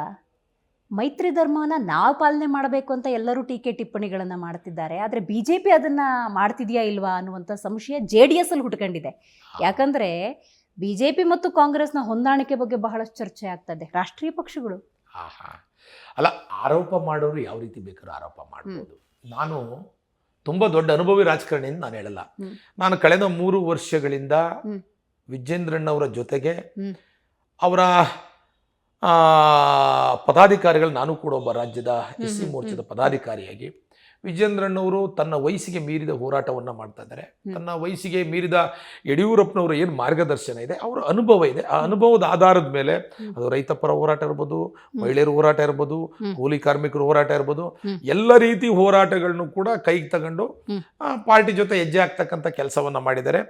ಮೈತ್ರಿ ಧರ್ಮವನ್ನ ನಾವು ಪಾಲನೆ ಮಾಡಬೇಕು ಅಂತ ಎಲ್ಲರೂ ಟೀಕೆ ಟಿಪ್ಪಣಿಗಳನ್ನ ಮಾಡ್ತಿದ್ದಾರೆ. ಆದ್ರೆ ಬಿಜೆಪಿ ಅದನ್ನ ಮಾಡ್ತಿದ್ಯಾ ಇಲ್ವಾ ಅನ್ನುವಂಥ ಸಂಶಯ JDS ಅಲ್ಲಿ ಹುಟ್ಕೊಂಡಿದೆ. ಯಾಕಂದ್ರೆ ಬಿಜೆಪಿ ಮತ್ತು ಕಾಂಗ್ರೆಸ್ನ ಹೊಂದಾಣಿಕೆ ಬಗ್ಗೆ ಬಹಳಷ್ಟು ಚರ್ಚೆ ಆಗ್ತದೆ. ರಾಷ್ಟ್ರೀಯ ಪಕ್ಷಗಳು
ಅಲ್ಲ, ಆರೋಪ ಮಾಡೋರು ಯಾವ ರೀತಿ ಬೇಕಾದ್ರೂ ಆರೋಪ ಮಾಡ್ಬೋದು. ನಾನು ತುಂಬ ದೊಡ್ಡ ಅನುಭವಿ ರಾಜಕಾರಣಿ ಅಂತ ನಾನು ಹೇಳಲ್ಲ. ನಾನು ಕಳೆದ 3 ವರ್ಷಗಳಿಂದ ವಿಜೇಂದ್ರಣ್ಣವರ ಜೊತೆಗೆ ಅವರ ಪದಾಧಿಕಾರಿಗಳು, ನಾನು ಕೂಡ ಒಬ್ಬ ರಾಜ್ಯದ SC ಮೋರ್ಚಾದ ಪದಾಧಿಕಾರಿಯಾಗಿ ವಿಜೇಂದ್ರಣ್ಣವರು ತನ್ನ ವಯಸ್ಸಿಗೆ ಮೀರಿದ ಹೋರಾಟವನ್ನು ಮಾಡ್ತಾ ಇದ್ದಾರೆ. ತನ್ನ ವಯಸ್ಸಿಗೆ ಮೀರಿದ ಯಡಿಯೂರಪ್ಪನವರು ಏನು ಮಾರ್ಗದರ್ಶನ ಇದೆ, ಅವರ ಅನುಭವ ಇದೆ, ಆ ಅನುಭವದ ಆಧಾರದ ಮೇಲೆ ಅದು ರೈತ ಪರ ಹೋರಾಟ ಇರ್ಬೋದು, ಮಹಿಳೆಯರ ಹೋರಾಟ ಇರ್ಬೋದು, ಕೂಲಿ ಕಾರ್ಮಿಕರ ಹೋರಾಟ ಇರ್ಬೋದು, ಎಲ್ಲ ರೀತಿ ಹೋರಾಟಗಳನ್ನು ಕೂಡ ಕೈಗೆ ತಗೊಂಡು ಪಾರ್ಟಿ ಜೊತೆ ಹೆಜ್ಜೆ ಆಗ್ತಕ್ಕಂಥ ಕೆಲಸವನ್ನ ಮಾಡಿದ್ದಾರೆ.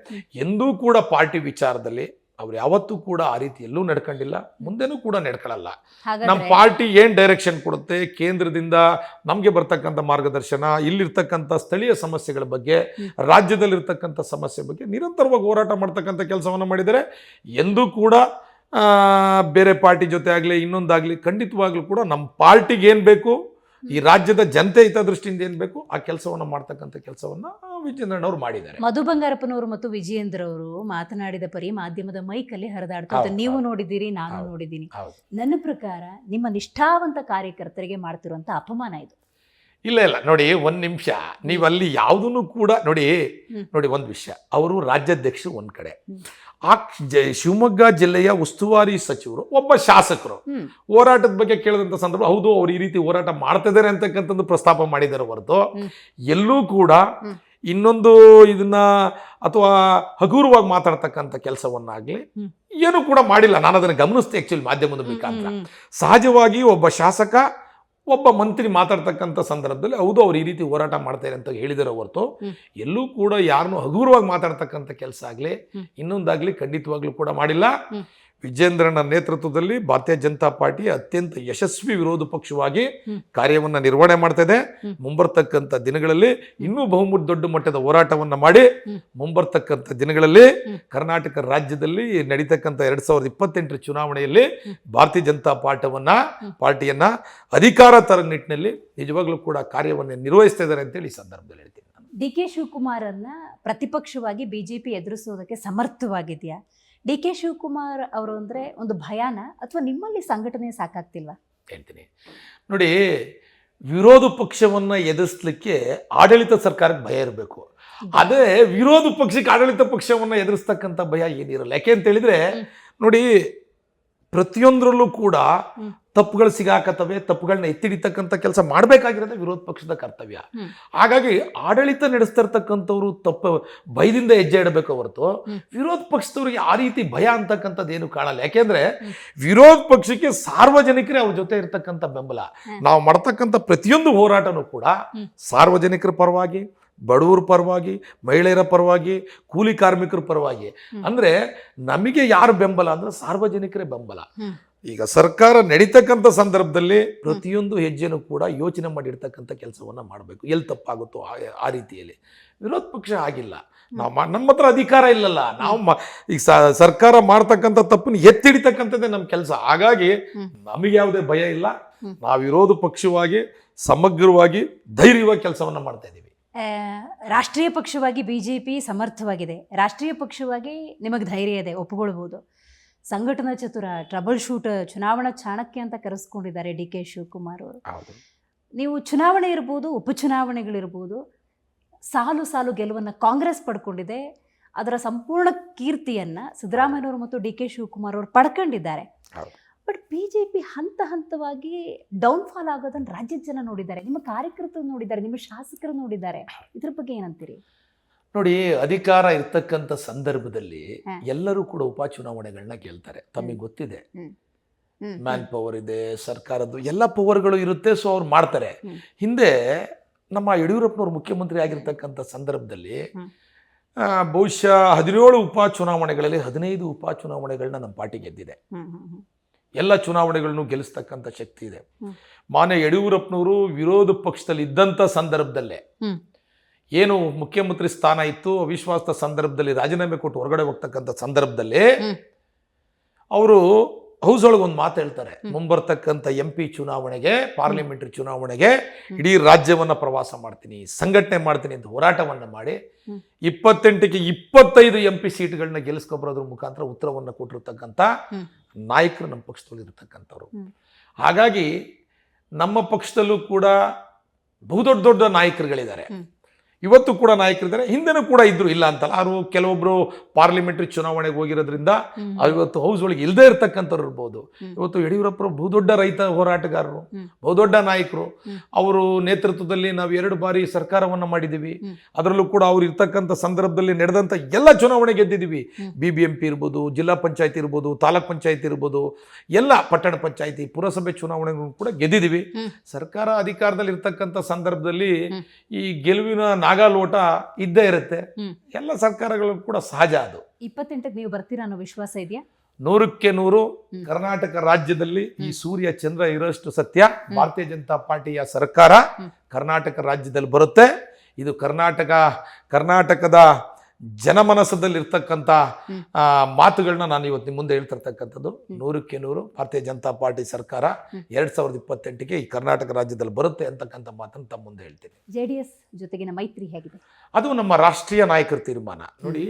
ಎಂದೂ ಕೂಡ ಪಾರ್ಟಿ ವಿಚಾರದಲ್ಲಿ ಅವ್ರು ಯಾವತ್ತೂ ಕೂಡ ಆ ರೀತಿ ಎಲ್ಲೂ ನಡ್ಕೊಂಡಿಲ್ಲ, ಮುಂದೆನೂ ಕೂಡ ನಡ್ಕೊಳ್ಳಲ್ಲ. ನಮ್ಮ ಪಾರ್ಟಿ ಏನ್ ಡೈರೆಕ್ಷನ್ ಕೊಡುತ್ತೆ, ಕೇಂದ್ರದಿಂದ ನಮ್ಗೆ ಬರ್ತಕ್ಕಂಥ ಮಾರ್ಗದರ್ಶನ, ಇಲ್ಲಿರ್ತಕ್ಕಂಥ ಸ್ಥಳೀಯ ಸಮಸ್ಯೆಗಳ ಬಗ್ಗೆ, ರಾಜ್ಯದಲ್ಲಿರ್ತಕ್ಕಂಥ ಸಮಸ್ಯೆ ಬಗ್ಗೆ ನಿರಂತರವಾಗಿ ಹೋರಾಟ ಮಾಡ್ತಕ್ಕಂಥ ಕೆಲಸವನ್ನ ಮಾಡಿದರೆ ಎಂದೂ ಕೂಡ ಬೇರೆ ಪಾರ್ಟಿ ಜೊತೆ ಆಗಲಿ ಇನ್ನೊಂದಾಗ್ಲಿ ಖಂಡಿತವಾಗ್ಲೂ ಕೂಡ ನಮ್ಮ ಪಾರ್ಟಿಗೆ ಏನ್ ಬೇಕು, ಈ ರಾಜ್ಯದ ಜನತೆ ಹಿತದೃಷ್ಟಿಯಿಂದ ಏನ್ ಬೇಕು ಆ ಕೆಲಸವನ್ನು ಮಾಡ್ತಕ್ಕಂಥ ಕೆಲಸವನ್ನ ವಿಜೇಂದ್ರಣ್ಣವ್ರು ಮಾಡಿದ್ದಾರೆ.
ಮಧು ಬಂಗಾರಪ್ಪನವರು ಮತ್ತು ವಿಜಯೇಂದ್ರ ಅವರು ಮಾತನಾಡಿದ ಪರಿ ಮಾಧ್ಯಮದ ಮೈಕಲ್ಲಿ ಹರಿದಾಡ್ತಾ ನೀವು ನೋಡಿದ್ದೀರಿ, ನಾನು ನೋಡಿದ್ದೀನಿ. ನನ್ನ ಪ್ರಕಾರ ನಿಮ್ಮ ನಿಷ್ಠಾವಂತ ಕಾರ್ಯಕರ್ತರಿಗೆ ಮಾಡ್ತಿರುವಂತ ಅಪಮಾನ ಇದು.
ಇಲ್ಲ ನೋಡಿ, ಒಂದ್ ನಿಮಿಷ, ನೀವು ಅಲ್ಲಿ ಯಾವುದನ್ನು ಕೂಡ ನೋಡಿ ಒಂದ್ ವಿಷಯ, ಅವರು ರಾಜ್ಯಾಧ್ಯಕ್ಷರು ಒಂದ್ ಕಡೆ, ಆ ಶಿವಮೊಗ್ಗ ಜಿಲ್ಲೆಯ ಉಸ್ತುವಾರಿ ಸಚಿವರು ಒಬ್ಬ ಶಾಸಕರು ಹೋರಾಟದ ಬಗ್ಗೆ ಕೇಳಿದಂತ ಸಂದರ್ಭ, ಹೌದು ಅವ್ರು ಈ ರೀತಿ ಹೋರಾಟ ಮಾಡ್ತಾ ಇದ್ದಾರೆ ಅಂತಕ್ಕಂಥದ್ದು ಪ್ರಸ್ತಾಪ ಮಾಡಿದ್ದಾರೆ ಹೊರತು ಎಲ್ಲೂ ಕೂಡ ಇನ್ನೊಂದು ಇದನ್ನ ಅಥವಾ ಹಗುರವಾಗಿ ಮಾತಾಡ್ತಕ್ಕಂಥ ಕೆಲಸವನ್ನಾಗ್ಲಿ ಏನು ಕೂಡ ಮಾಡಿಲ್ಲ. ನಾನು ಅದನ್ನು ಗಮನಿಸ್ತೆ ಆಕ್ಚುಲಿ ಮಾಧ್ಯಮದ ಮುಖಾಂತರ. ಸಹಜವಾಗಿ ಒಬ್ಬ ಶಾಸಕ ಒಬ್ಬ ಮಂತ್ರಿ ಮಾತಾಡ್ತಕ್ಕಂಥ ಸಂದರ್ಭದಲ್ಲಿ ಹೌದು ಅವ್ರು ಈ ರೀತಿ ಹೋರಾಟ ಮಾಡ್ತಾರೆ ಅಂತ ಹೇಳಿದಾರೆ ಹೊರತು ಎಲ್ಲೂ ಕೂಡ ಯಾರನ್ನೂ ಹಗುರವಾಗಿ ಮಾತಾಡ್ತಕ್ಕಂಥ ಕೆಲಸ ಆಗಲಿ ಇನ್ನೊಂದಾಗ್ಲಿ ಖಂಡಿತವಾಗ್ಲೂ ಕೂಡ ಮಾಡಿಲ್ಲ. ವಿಜೇಂದ್ರನ ನೇತೃತ್ವದಲ್ಲಿ ಭಾರತೀಯ ಜನತಾ ಪಾರ್ಟಿ ಅತ್ಯಂತ ಯಶಸ್ವಿ ವಿರೋಧ ಪಕ್ಷವಾಗಿ ಕಾರ್ಯವನ್ನ ನಿರ್ವಹಣೆ ಮಾಡ್ತಾ ಇದೆ. ಮುಂಬರ್ತಕ್ಕಂಥ ದಿನಗಳಲ್ಲಿ ಇನ್ನೂ ದೊಡ್ಡ ಮಟ್ಟದ ಹೋರಾಟವನ್ನ ಮಾಡಿ ಮುಂಬರ್ತಕ್ಕಂಥ ದಿನಗಳಲ್ಲಿ ಕರ್ನಾಟಕ ರಾಜ್ಯದಲ್ಲಿ ನಡೀತಕ್ಕಂಥ 2028 ಚುನಾವಣೆಯಲ್ಲಿ ಭಾರತೀಯ ಜನತಾ ಪಾರ್ಟಿಯನ್ನ ಅಧಿಕಾರ ತರೋ ನಿಟ್ಟಿನಲ್ಲಿ ನಿಜವಾಗ್ಲೂ ಕೂಡ ಕಾರ್ಯವನ್ನು ನಿರ್ವಹಿಸ್ತಾ ಇದ್ದಾರೆ ಅಂತೇಳಿ ಈ ಸಂದರ್ಭದಲ್ಲಿ ಹೇಳ್ತೀನಿ.
ಡಿ.ಕೆ. ಶಿವಕುಮಾರನ್ನ ಪ್ರತಿಪಕ್ಷವಾಗಿ ಬಿಜೆಪಿ ಎದುರಿಸೋದಕ್ಕೆ ಸಮರ್ಥವಾಗಿದೆಯಾ? ಡಿ.ಕೆ. ಶಿವಕುಮಾರ್ ಅವರು ಅಂದ್ರೆ ಒಂದು ಭಯಾನ ಅಥವಾ ನಿಮ್ಮಲ್ಲಿ ಸಂಘಟನೆ ಸಾಕಾಗ್ತಿಲ್ವಾ?
ಹೇಳ್ತೀನಿ ನೋಡಿ, ವಿರೋಧ ಪಕ್ಷವನ್ನ ಎದುರಿಸಲಿಕ್ಕೆ ಆಡಳಿತ ಸರ್ಕಾರಕ್ಕೆ ಭಯ ಇರಬೇಕು. ಅದೇ ವಿರೋಧ ಪಕ್ಷಕ್ಕೆ ಆಡಳಿತ ಪಕ್ಷವನ್ನ ಎದುರಿಸ್ತಕ್ಕಂಥ ಭಯ ಏನಿರಲ್ಲ. ಯಾಕೆ ಅಂತ ಹೇಳಿದ್ರೆ ನೋಡಿ, ಪ್ರತಿಯೊಂದರಲ್ಲೂ ಕೂಡ ತಪ್ಪುಗಳು ಸಿಗಾಕತ್ತವೆ, ತಪ್ಪುಗಳನ್ನ ಎತ್ತಿಡಿತಕ್ಕಂಥ ಕೆಲಸ ಮಾಡಬೇಕಾಗಿರೋದೇ ವಿರೋಧ ಪಕ್ಷದ ಕರ್ತವ್ಯ. ಹಾಗಾಗಿ ಆಡಳಿತ ನಡೆಸ್ತಿರ್ತಕ್ಕಂಥವ್ರು ಭಯದಿಂದ ಹೆಜ್ಜೆ ಇಡಬೇಕು ಹೊರತು ವಿರೋಧ ಪಕ್ಷದವ್ರಿಗೆ ಆ ರೀತಿ ಭಯ ಅಂತಕ್ಕಂಥದ್ದು ಏನು ಕಾಣಲ್ಲ. ಯಾಕೆಂದ್ರೆ ವಿರೋಧ ಪಕ್ಷಕ್ಕೆ ಸಾರ್ವಜನಿಕರೇ ಅವ್ರ ಜೊತೆ ಇರ್ತಕ್ಕಂಥ ಬೆಂಬಲ. ನಾವು ಮಾಡ್ತಕ್ಕಂಥ ಪ್ರತಿಯೊಂದು ಹೋರಾಟನೂ ಕೂಡ ಸಾರ್ವಜನಿಕರ ಪರವಾಗಿ, ಬಡವರ ಪರವಾಗಿ, ಮಹಿಳೆಯರ ಪರವಾಗಿ, ಕೂಲಿ ಕಾರ್ಮಿಕರ ಪರವಾಗಿ. ಅಂದ್ರೆ ನಮಗೆ ಯಾರು ಬೆಂಬಲ ಅಂದ್ರೆ ಸಾರ್ವಜನಿಕರೇ ಬೆಂಬಲ. ಈಗ ಸರ್ಕಾರ ನಡೀತಕ್ಕಂಥ ಸಂದರ್ಭದಲ್ಲಿ ಪ್ರತಿಯೊಂದು ಹೆಜ್ಜೆನೂ ಕೂಡ ಯೋಚನೆ ಮಾಡಿರ್ತಕ್ಕಂಥ ಕೆಲಸವನ್ನ ಮಾಡಬೇಕು. ಎಲ್ಲಿ ತಪ್ಪಾಗುತ್ತೋ ಆ ರೀತಿಯಲ್ಲಿ. ವಿರೋಧ ಪಕ್ಷ ಆಗಿಲ್ಲ. ನಮ್ಮ ಹತ್ರ ಅಧಿಕಾರ ಇಲ್ಲಲ್ಲ, ನಾವು ಈಗ ಸರ್ಕಾರ ಮಾಡ್ತಕ್ಕಂಥ ತಪ್ಪನ್ನು ಎತ್ತಿಡಿತಕ್ಕಂಥದ್ದೇ ನಮ್ಮ ಕೆಲಸ. ಹಾಗಾಗಿ ನಮಗೆ ಯಾವುದೇ ಭಯ ಇಲ್ಲ. ನಾವು ವಿರೋಧ ಪಕ್ಷವಾಗಿ ಸಮಗ್ರವಾಗಿ ಧೈರ್ಯವಾಗಿ ಕೆಲಸವನ್ನ ಮಾಡ್ತಾ ಇದ್ದೀವಿ.
ರಾಷ್ಟ್ರೀಯ ಪಕ್ಷವಾಗಿ ಬಿಜೆಪಿ ಸಮರ್ಥವಾಗಿದೆ, ರಾಷ್ಟ್ರೀಯ ಪಕ್ಷವಾಗಿ ನಿಮಗೆ ಧೈರ್ಯ ಇದೆ, ಒಪ್ಪಿಕೊಳ್ಬಹುದು. ಸಂಘಟನಾ ಚತುರ, ಟ್ರಬಲ್ ಶೂಟರ್, ಚುನಾವಣಾ ಚಾಣಕ್ಯ ಅಂತ ಕರೆಸ್ಕೊಂಡಿದ್ದಾರೆ ಡಿ.ಕೆ. ಶಿವಕುಮಾರ್ ಅವರು. ನೀವು ಚುನಾವಣೆ ಇರ್ಬೋದು, ಉಪಚುನಾವಣೆಗಳಿರ್ಬೋದು, ಸಾಲು ಗೆಲುವನ್ನು ಕಾಂಗ್ರೆಸ್ ಪಡ್ಕೊಂಡಿದೆ. ಅದರ ಸಂಪೂರ್ಣ ಕೀರ್ತಿಯನ್ನ ಸಿದ್ದರಾಮಯ್ಯನವರು ಮತ್ತು ಡಿ.ಕೆ. ಶಿವಕುಮಾರ್ ಅವರು ಪಡ್ಕೊಂಡಿದ್ದಾರೆ. ಬಟ್ ಬಿಜೆಪಿ ಹಂತವಾಗಿ ಡೌನ್ಫಾಲ್ ಆಗೋದನ್ನು ರಾಜ್ಯದ ಜನ ನೋಡಿದ್ದಾರೆ, ನಿಮ್ಮ ಕಾರ್ಯಕರ್ತರು ನೋಡಿದ್ದಾರೆ, ನಿಮ್ಮ ಶಾಸಕರು ನೋಡಿದ್ದಾರೆ. ಇದ್ರ ಬಗ್ಗೆ ಏನಂತೀರಿ?
ನೋಡಿ, ಅಧಿಕಾರ ಇರ್ತಕ್ಕಂಥ ಸಂದರ್ಭದಲ್ಲಿ ಎಲ್ಲರೂ ಕೂಡ ಉಪಚುನಾವಣೆಗಳನ್ನ ಗೆಲ್ತಾರೆ. ತಮಗೆ ಗೊತ್ತಿದೆ, ಮ್ಯಾನ್ ಪವರ್ ಇದೆ, ಸರ್ಕಾರದ್ದು ಎಲ್ಲ ಪವರ್ಗಳು ಇರುತ್ತೆ. ಸೊ ಅವ್ರು ಮಾಡ್ತಾರೆ. ಹಿಂದೆ ನಮ್ಮ ಯಡಿಯೂರಪ್ಪನವ್ರು ಮುಖ್ಯಮಂತ್ರಿ ಆಗಿರ್ತಕ್ಕಂಥ ಸಂದರ್ಭದಲ್ಲಿ ಬಹುಶಃ 17 ಉಪಚುನಾವಣೆಗಳಲ್ಲಿ 15 ಉಪಚುನಾವಣೆಗಳನ್ನ ನಮ್ಮ ಪಾರ್ಟಿ ಗೆದ್ದಿದೆ. ಎಲ್ಲ ಚುನಾವಣೆಗಳನ್ನು ಗೆಲ್ಲಿಸ್ತಕ್ಕಂಥ ಶಕ್ತಿ ಇದೆ. ಮಾನ್ಯ ಯಡಿಯೂರಪ್ಪನವರು ವಿರೋಧ ಪಕ್ಷದಲ್ಲಿ ಇದ್ದಂಥ ಸಂದರ್ಭದಲ್ಲೇ ಏನು ಮುಖ್ಯಮಂತ್ರಿ ಸ್ಥಾನ ಇತ್ತು, ಅವಿಶ್ವಾಸದ ಸಂದರ್ಭದಲ್ಲಿ ರಾಜೀನಾಮೆ ಕೊಟ್ಟು ಹೊರಗಡೆ ಹೋಗ್ತಕ್ಕಂಥ ಸಂದರ್ಭದಲ್ಲಿ ಅವರು ಹೌಸ್ ಒಳಗೆ ಒಂದು ಮಾತು ಹೇಳ್ತಾರೆ, ಮುಂಬರ್ತಕ್ಕಂಥ MP ಚುನಾವಣೆಗೆ, ಪಾರ್ಲಿಮೆಂಟರಿ ಚುನಾವಣೆಗೆ ಇಡೀ ರಾಜ್ಯವನ್ನ ಪ್ರವಾಸ ಮಾಡ್ತೀನಿ, ಸಂಘಟನೆ ಮಾಡ್ತೀನಿ ಅಂತ ಹೋರಾಟವನ್ನ ಮಾಡಿ 28ಕ್ಕೆ 25 MP ಸೀಟ್ಗಳನ್ನ ಗೆಲ್ಲಿಸ್ಕೊಬರೋದ್ರ ಮುಖಾಂತರ ಉತ್ತರವನ್ನ ಕೊಟ್ಟಿರ್ತಕ್ಕಂಥ ನಾಯಕರು ನಮ್ಮ ಪಕ್ಷದಲ್ಲಿ ಇರ್ತಕ್ಕಂಥವ್ರು. ಹಾಗಾಗಿ ನಮ್ಮ ಪಕ್ಷದಲ್ಲೂ ಕೂಡ ಬಹುದೊಡ್ಡ ನಾಯಕರುಗಳಿದ್ದಾರೆ. ಇವತ್ತು ಕೂಡ ನಾಯಕರಿದ್ದಾರೆ, ಹಿಂದೆನೂ ಕೂಡ ಇದ್ರು, ಇಲ್ಲ ಅಂತಲ್ಲ. ಅವರು ಕೆಲವೊಬ್ರು ಪಾರ್ಲಿಮೆಂಟರಿ ಚುನಾವಣೆಗೆ ಹೋಗಿರೋದ್ರಿಂದ ಇವತ್ತು ಹೌಸ್ ಒಳಗೆ ಇಲ್ಲದೆ ಇರ್ತಕ್ಕಂಥವ್ರು ಇರ್ಬೋದು. ಇವತ್ತು ಯಡಿಯೂರಪ್ಪರು ಬಹುದೊಡ್ಡ ರೈತ ಹೋರಾಟಗಾರರು, ಬಹುದೊಡ್ಡ ನಾಯಕರು. ಅವರು ನೇತೃತ್ವದಲ್ಲಿ ನಾವು 2 ಬಾರಿ ಸರ್ಕಾರವನ್ನ ಮಾಡಿದ್ದೀವಿ. ಅದರಲ್ಲೂ ಕೂಡ ಅವ್ರು ಇರ್ತಕ್ಕಂಥ ಸಂದರ್ಭದಲ್ಲಿ ನಡೆದಂಥ ಎಲ್ಲ ಚುನಾವಣೆ ಗೆದ್ದಿದ್ದೀವಿ. BBMP ಇರ್ಬೋದು, ಜಿಲ್ಲಾ ಪಂಚಾಯತಿ ಇರ್ಬೋದು, ತಾಲೂಕ್ ಪಂಚಾಯತಿ ಇರ್ಬೋದು, ಎಲ್ಲ ಪಟ್ಟಣ ಪಂಚಾಯತಿ, ಪುರಸಭೆ ಚುನಾವಣೆಗಳು ಕೂಡ ಗೆದ್ದಿದ್ದೀವಿ. ಸರ್ಕಾರ ಅಧಿಕಾರದಲ್ಲಿ ಇರ್ತಕ್ಕಂಥ ಸಂದರ್ಭದಲ್ಲಿ ಈ ಗೆಲುವಿನ ನಾಗಾಲೋಟ ಇದ್ದೇ ಇರುತ್ತೆ. ಎಲ್ಲ ಸರ್ಕಾರಗಳು ಕೂಡ ಸಹಜ. ಅದು
28ಕ್ಕೆ ನೀವು ಬರ್ತೀರಾ ಅನ್ನೋ ವಿಶ್ವಾಸ ಇದೆಯಾ?
100ಕ್ಕೆ 100. ಕರ್ನಾಟಕ ರಾಜ್ಯದಲ್ಲಿ ಈ ಸೂರ್ಯ ಚಂದ್ರ ಇರೋಷ್ಟು ಸತ್ಯ, ಭಾರತೀಯ ಜನತಾ ಪಾರ್ಟಿಯ ಸರ್ಕಾರ ಕರ್ನಾಟಕ ರಾಜ್ಯದಲ್ಲಿ ಬರುತ್ತೆ. ಇದು ಕರ್ನಾಟಕದ ಜನಮನಸ್ಸದಲ್ಲಿ ಇರ್ತಕ್ಕಂಥ ಮಾತುಗಳನ್ನ ನಾನು ಇವತ್ತು ನಿಮ್ಮ ಮುಂದೆ ಹೇಳ್ತಿರ್ತಕ್ಕಂಥದ್ದು. 100ಕ್ಕೆ 100 ಭಾರತೀಯ ಜನತಾ ಪಾರ್ಟಿ ಸರ್ಕಾರ 2028ಕ್ಕೆ ಈ ಕರ್ನಾಟಕ ರಾಜ್ಯದಲ್ಲಿ ಬರುತ್ತೆ ಅಂತಕ್ಕಂಥ ಮಾತನ್ನು ತಮ್ಮ ಮುಂದೆ ಹೇಳ್ತೀನಿ.
JDS ಜೊತೆಗಿನ ಮೈತ್ರಿ ಹೇಗಿದೆ?
ಅದು ನಮ್ಮ ರಾಷ್ಟ್ರೀಯ ನಾಯಕರ ತೀರ್ಮಾನ. ನೋಡಿ,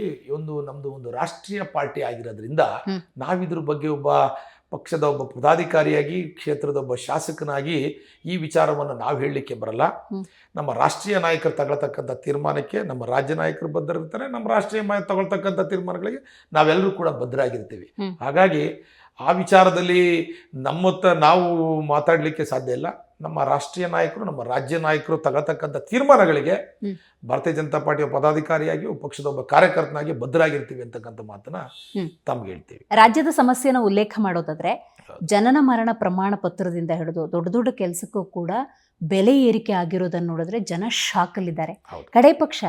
ನಮ್ದು ಒಂದು ರಾಷ್ಟ್ರೀಯ ಪಾರ್ಟಿ ಆಗಿರೋದ್ರಿಂದ ನಾವಿದ್ರ ಬಗ್ಗೆ ಪಕ್ಷದ ಒಬ್ಬ ಪದಾಧಿಕಾರಿಯಾಗಿ, ಕ್ಷೇತ್ರದ ಒಬ್ಬ ಶಾಸಕನಾಗಿ ಈ ವಿಚಾರವನ್ನು ನಾವು ಹೇಳಲಿಕ್ಕೆ ಬರಲ್ಲ. ನಮ್ಮ ರಾಷ್ಟ್ರೀಯ ನಾಯಕರು ತಗೊಳ್ತಕ್ಕಂಥ ತೀರ್ಮಾನಕ್ಕೆ ನಮ್ಮ ರಾಜ್ಯ ನಾಯಕರು ಬದ್ಧರಿರ್ತಾರೆ. ನಮ್ಮ ರಾಷ್ಟ್ರೀಯ ತಗೊಳ್ತಕ್ಕಂಥ ತೀರ್ಮಾನಗಳಿಗೆ ನಾವೆಲ್ಲರೂ ಕೂಡ ಬದ್ಧರಾಗಿರ್ತೀವಿ. ಹಾಗಾಗಿ ಆ ವಿಚಾರದಲ್ಲಿ ನಾವು ಮಾತಾಡಲಿಕ್ಕೆ ಸಾಧ್ಯ ಇಲ್ಲ. ನಮ್ಮ ರಾಷ್ಟ್ರೀಯ ನಾಯಕರು, ನಮ್ಮ ರಾಜ್ಯ ನಾಯಕರು ತಗೊಳ್ತಕ್ಕಂಥ ತೀರ್ಮಾನಗಳಿಗೆ ಭಾರತೀಯ ಜನತಾ ಪಾರ್ಟಿಯ ಪದಾಧಿಕಾರಿಯಾಗಿ, ಪಕ್ಷದ ಒಬ್ಬ ಕಾರ್ಯಕರ್ತನಾಗಿ ಬದ್ಧರಾಗಿರ್ತೀವಿ ಅಂತಕ್ಕಂಥ ಮಾತನ್ನ ತಮ್ಗೆ ಹೇಳ್ತೀವಿ.
ರಾಜ್ಯದ ಸಮಸ್ಯೆನ ಉಲ್ಲೇಖ ಮಾಡೋದಾದ್ರೆ, ಜನನ ಮರಣ ಪ್ರಮಾಣ ಪತ್ರದಿಂದ ಹಿಡಿದು ದೊಡ್ಡ ದೊಡ್ಡ ಕೆಲಸಕ್ಕೂ ಕೂಡ ಬೆಲೆ ಏರಿಕೆ ಆಗಿರೋದನ್ನು ನೋಡಿದ್ರೆ ಜನ ಶಾಕಲ್ಲಿದ್ದಾರೆ. ಕಡೆ ಪಕ್ಷ